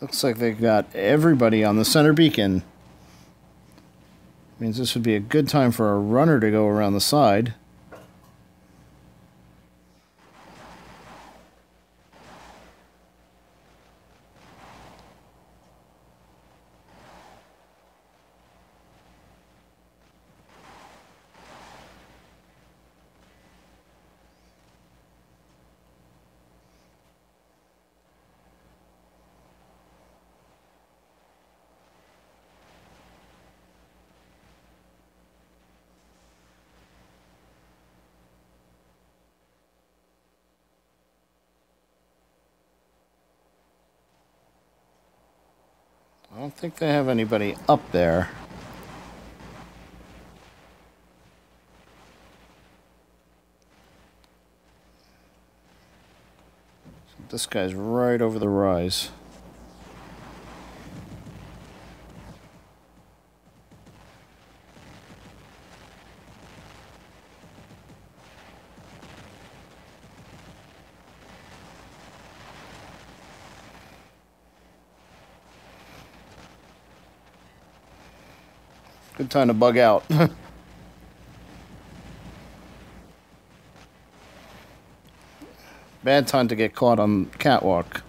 Looks like they got everybody on the center beacon. Means this would be a good time for a runner to go around the side. I don't think they have anybody up there. So this guy's right over the rise. Good time to bug out. Bad time to get caught on catwalk.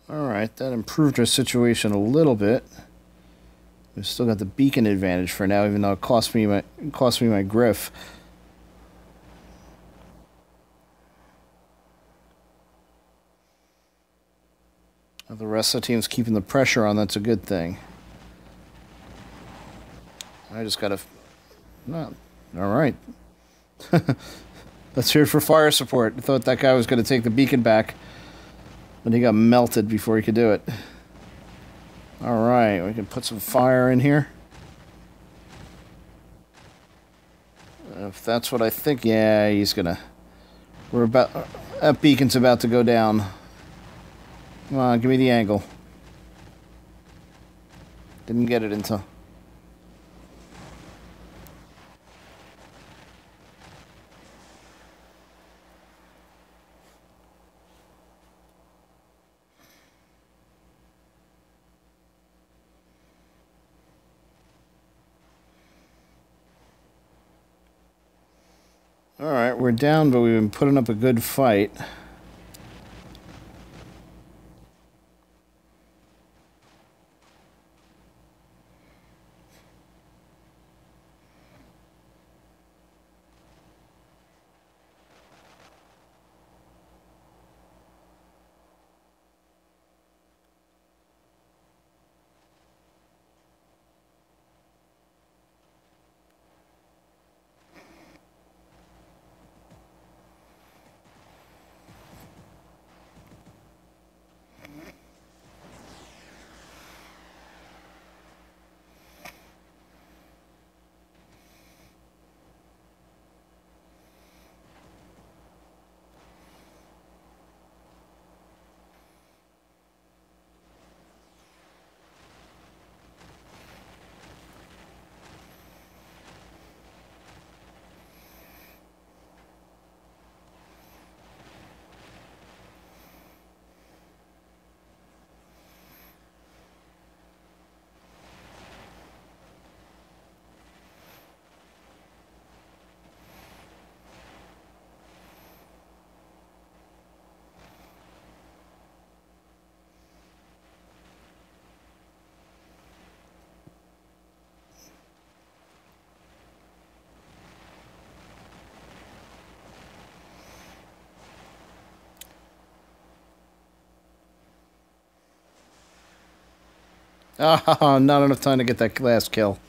Alright, that improved our situation a little bit. We've still got the beacon advantage for now, even though it cost me my Griff. The rest of the team's keeping the pressure on. That's a good thing. I just gotta... No. Alright. Let's hear it for fire support. I thought that guy was going to take the beacon back, but he got melted before he could do it. Alright, we can put some fire in here. If that's what I think, yeah, he's gonna... We're about... That beacon's about to go down. Come on, give me the angle. Didn't get it until... Alright, we're down, but we've been putting up a good fight. Oh, not enough time to get that last kill.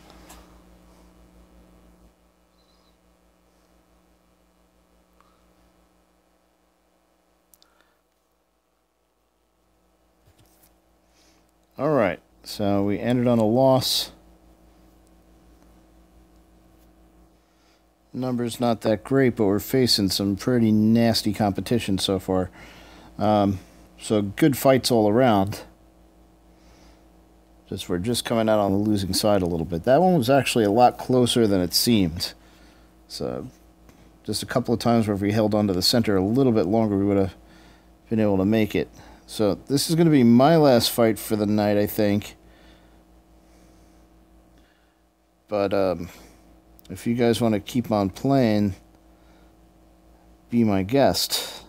Alright, so we ended on a loss. Numbers not that great, but we're facing some pretty nasty competition so far. So good fights all around. We're just coming out on the losing side a little bit. That one was actually a lot closer than it seemed. So just a couple of times where if we held on to the center a little bit longer, we would have been able to make it. So this is going to be my last fight for the night, I think. But if you guys want to keep on playing, be my guest.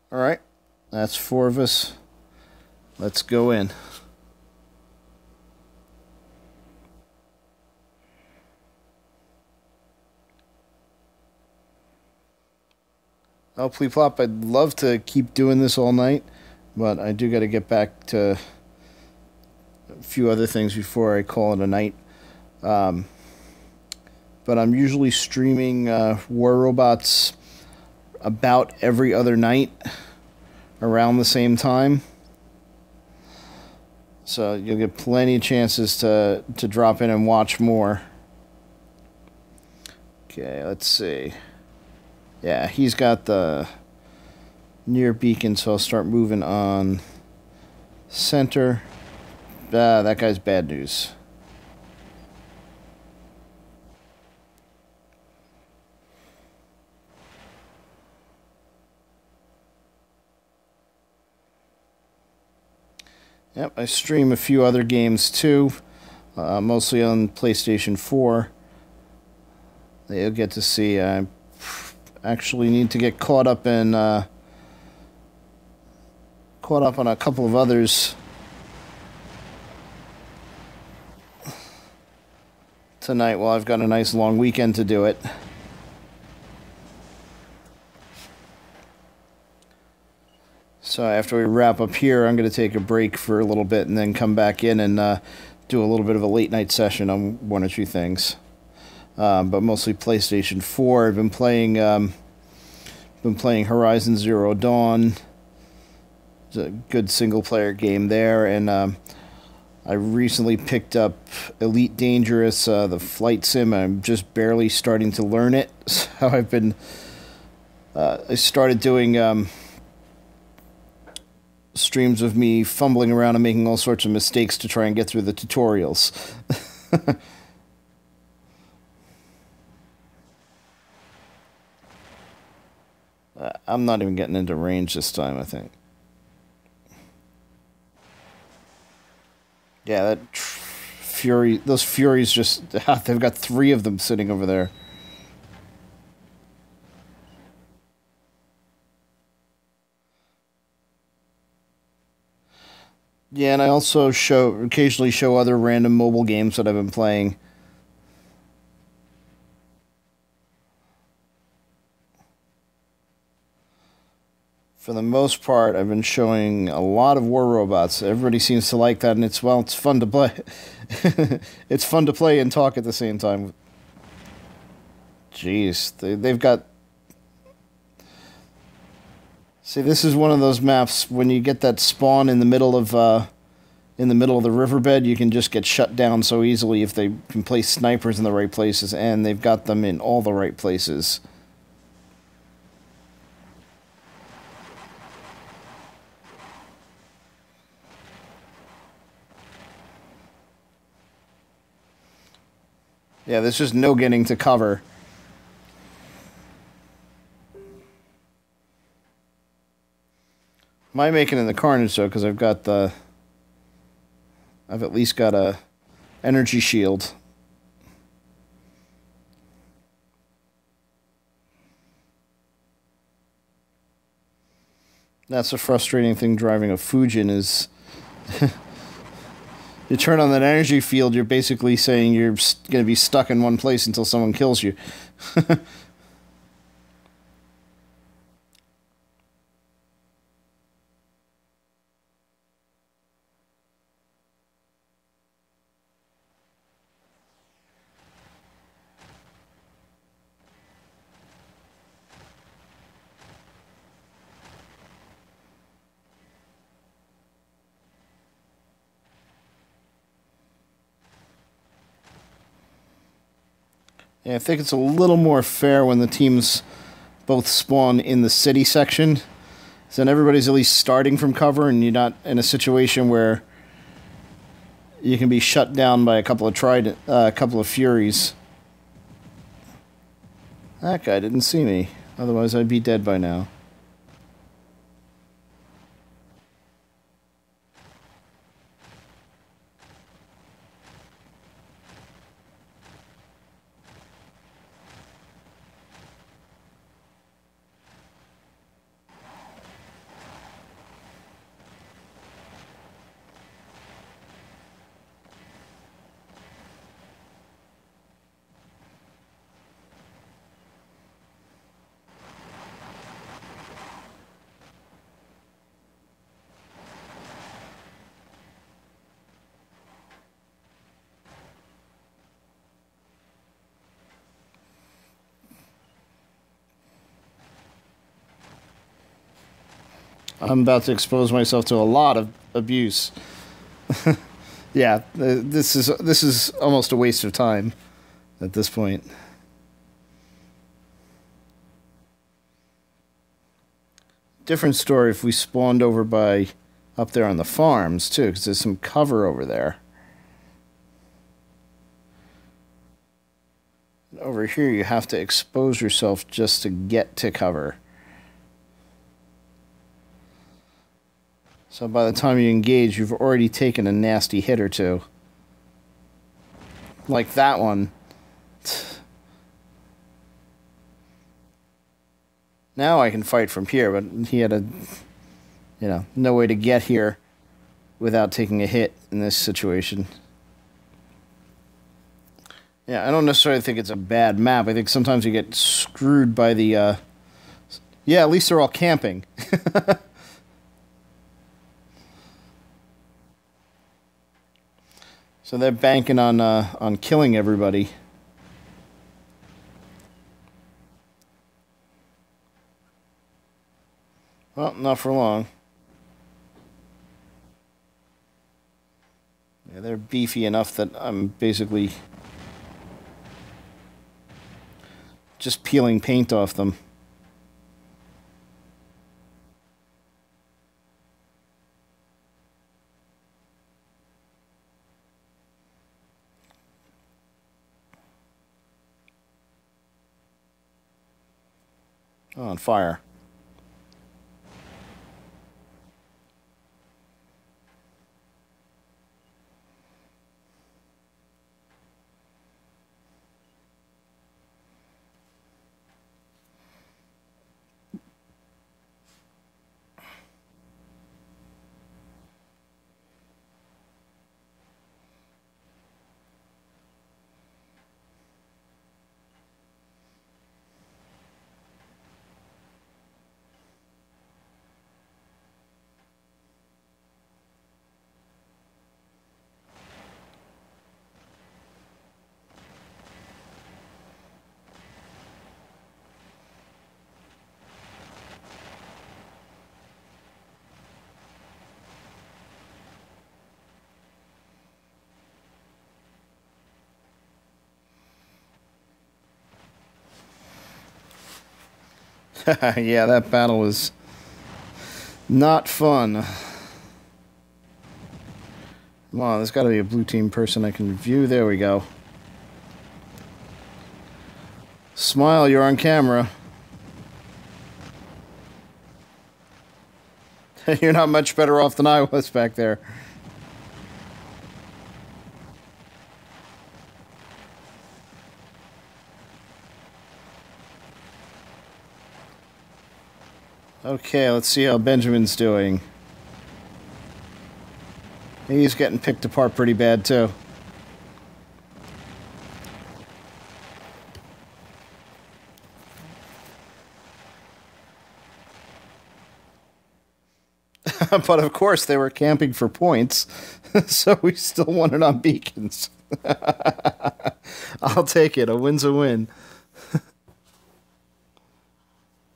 Alright, that's 4 of us. Let's go in. Oh, Pleeplop, I'd love to keep doing this all night, but I do got to get back to a few other things before I call it a night. But I'm usually streaming War Robots about every other night around the same time, so you'll get plenty of chances to drop in and watch more. Okay, let's see. Yeah, he's got the near beacon, so I'll start moving on center. that guy's bad news. Yep, I stream a few other games too, mostly on PlayStation 4. You'll get to see. I actually need to get caught up on a couple of others tonight. Well, I've got a nice long weekend to do it. So after we wrap up here, I'm going to take a break for a little bit and then come back in and do a little bit of a late night session on one or two things. But mostly PlayStation 4. I've been playing Horizon Zero Dawn. It's a good single player game there, and I recently picked up Elite Dangerous, the flight sim. I'm just barely starting to learn it. So I've been I started doing streams of me fumbling around and making all sorts of mistakes to try and get through the tutorials. I'm not even getting into range this time, I think. Yeah, that Fury, those Furies just, they've got 3 of them sitting over there. Yeah, and I also occasionally show other random mobile games that I've been playing. For the most part, I've been showing a lot of War Robots. Everybody seems to like that, and it's fun to play. It's fun to play and talk at the same time. Jeez, they've got... See, this is one of those maps, when you get that spawn in the middle of the riverbed, you can just get shut down so easily if they can place snipers in the right places, and they've got them in all the right places. Yeah, there's just no getting to cover. Might make it in the Carnage, though, because I've at least got a energy shield. That's a frustrating thing driving a Fujin is... You turn on that energy field, you're basically saying you're going to be stuck in one place until someone kills you. Yeah, I think it's a little more fair when the teams both spawn in the city section. So then everybody's at least starting from cover, and you're not in a situation where you can be shut down by a couple of Furies. That guy didn't see me. Otherwise, I'd be dead by now. I'm about to expose myself to a lot of abuse. Yeah, this is almost a waste of time at this point. Different story if we spawned over by up there on the farms, too, because there's some cover over there. Over here, you have to expose yourself just to get to cover. So by the time you engage, you've already taken a nasty hit or two. Like that one. Now I can fight from here, but he had no way to get here without taking a hit in this situation. Yeah, I don't necessarily think it's a bad map. I think sometimes you get screwed by the, yeah, at least they're all camping. So they're banking on killing everybody. Well, not for long. Yeah, they're beefy enough that I'm basically just peeling paint off them. Oh, on fire. Yeah, that battle was not fun. Come on, there's got to be a blue team person I can view. There we go. Smile, you're on camera. You're not much better off than I was back there. Okay, let's see how Benjamin's doing. He's getting picked apart pretty bad, too. But of course, they were camping for points, so we still won it on beacons. I'll take it. A win's a win.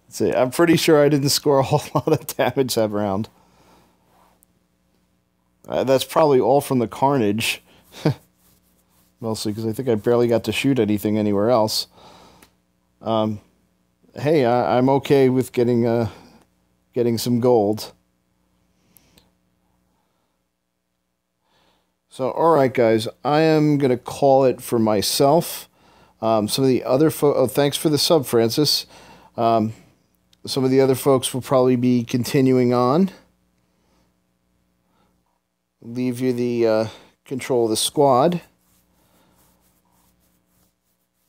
See, I'm pretty sure I didn't score a whole lot of damage that round. That's probably all from the carnage. Mostly because I think I barely got to shoot anything anywhere else. Hey, I'm okay with getting some gold. So, alright guys, I am going to call it for myself. Some of the other thanks for the sub, Francis. Some of the other folks will probably be continuing on. Leave you the control of the squad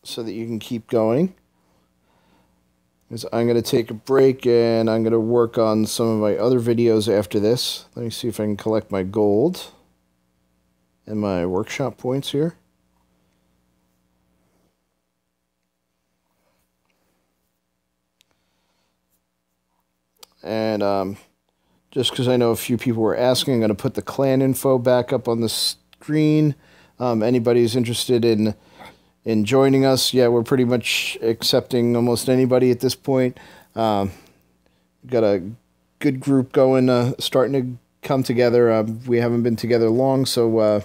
so that you can keep going. Because I'm going to take a break and I'm going to work on some of my other videos after this. Let me see if I can collect my gold and my workshop points here. And just because I know a few people were asking, I'm going to put the clan info back up on the screen. Anybody who's interested in joining us, yeah, we're pretty much accepting almost anybody at this point. Got a good group going, starting to come together. We haven't been together long, so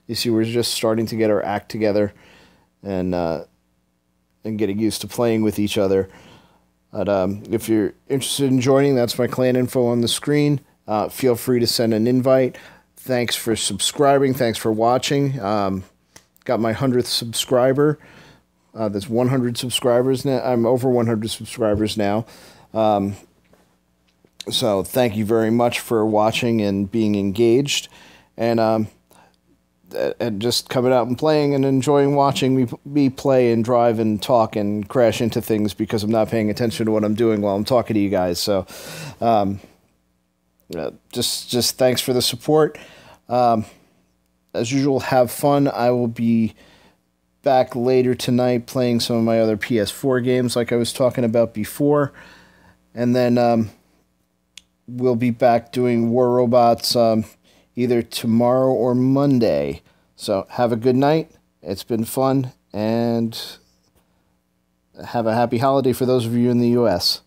you see we're just starting to get our act together and getting used to playing with each other. But if you're interested in joining, that's my clan info on the screen. feel free to send an invite. Thanks for subscribing. Thanks for watching. Got my 100th subscriber. There's 100 subscribers now. I'm over 100 subscribers now. So thank you very much for watching and being engaged. And just coming out and playing and enjoying watching me play and drive and talk and crash into things because I'm not paying attention to what I'm doing while I'm talking to you guys. So just thanks for the support. As usual, have fun. I will be back later tonight playing some of my other PS4 games like I was talking about before. And then we'll be back doing War Robots either tomorrow or Monday. So have a good night. It's been fun. And have a happy holiday for those of you in the U.S.